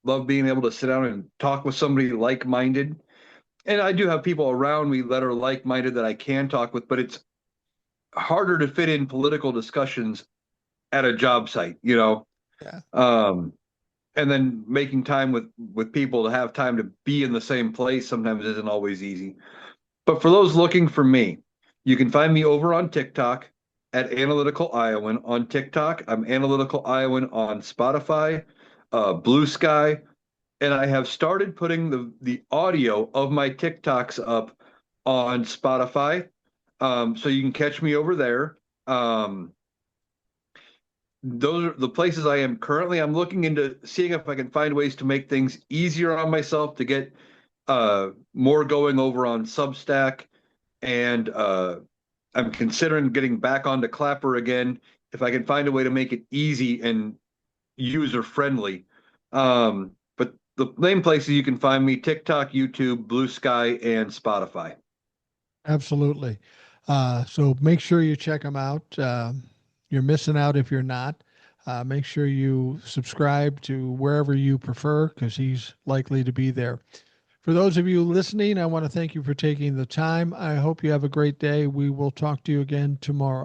Love being able to sit down and talk with somebody like-minded. And I do have people around me that are like-minded that I can talk with, but it's harder to fit in political discussions at a job site. Yeah, Um, and then making time with people to have time to be in the same place sometimes isn't always easy. But for those looking for me, you can find me over on TikTok at Analytical Iowan on TikTok. I'm Analytical Iowan on Spotify, Blue Sky, and I have started putting the audio of my TikToks up on Spotify, so you can catch me over there. Um, those are the places I am currently. I'm looking into seeing if I can find ways to make things easier on myself to get more going over on Substack, and I'm considering getting back onto Clapper again if I can find a way to make it easy and user friendly. But the main places you can find me: TikTok, YouTube, Blue Sky, and Spotify. absolutely. So make sure you check them out. You're missing out if you're not. Make sure you subscribe to wherever you prefer because he's likely to be there. For those of you listening, I want to thank you for taking the time. I hope you have a great day. We will talk to you again tomorrow.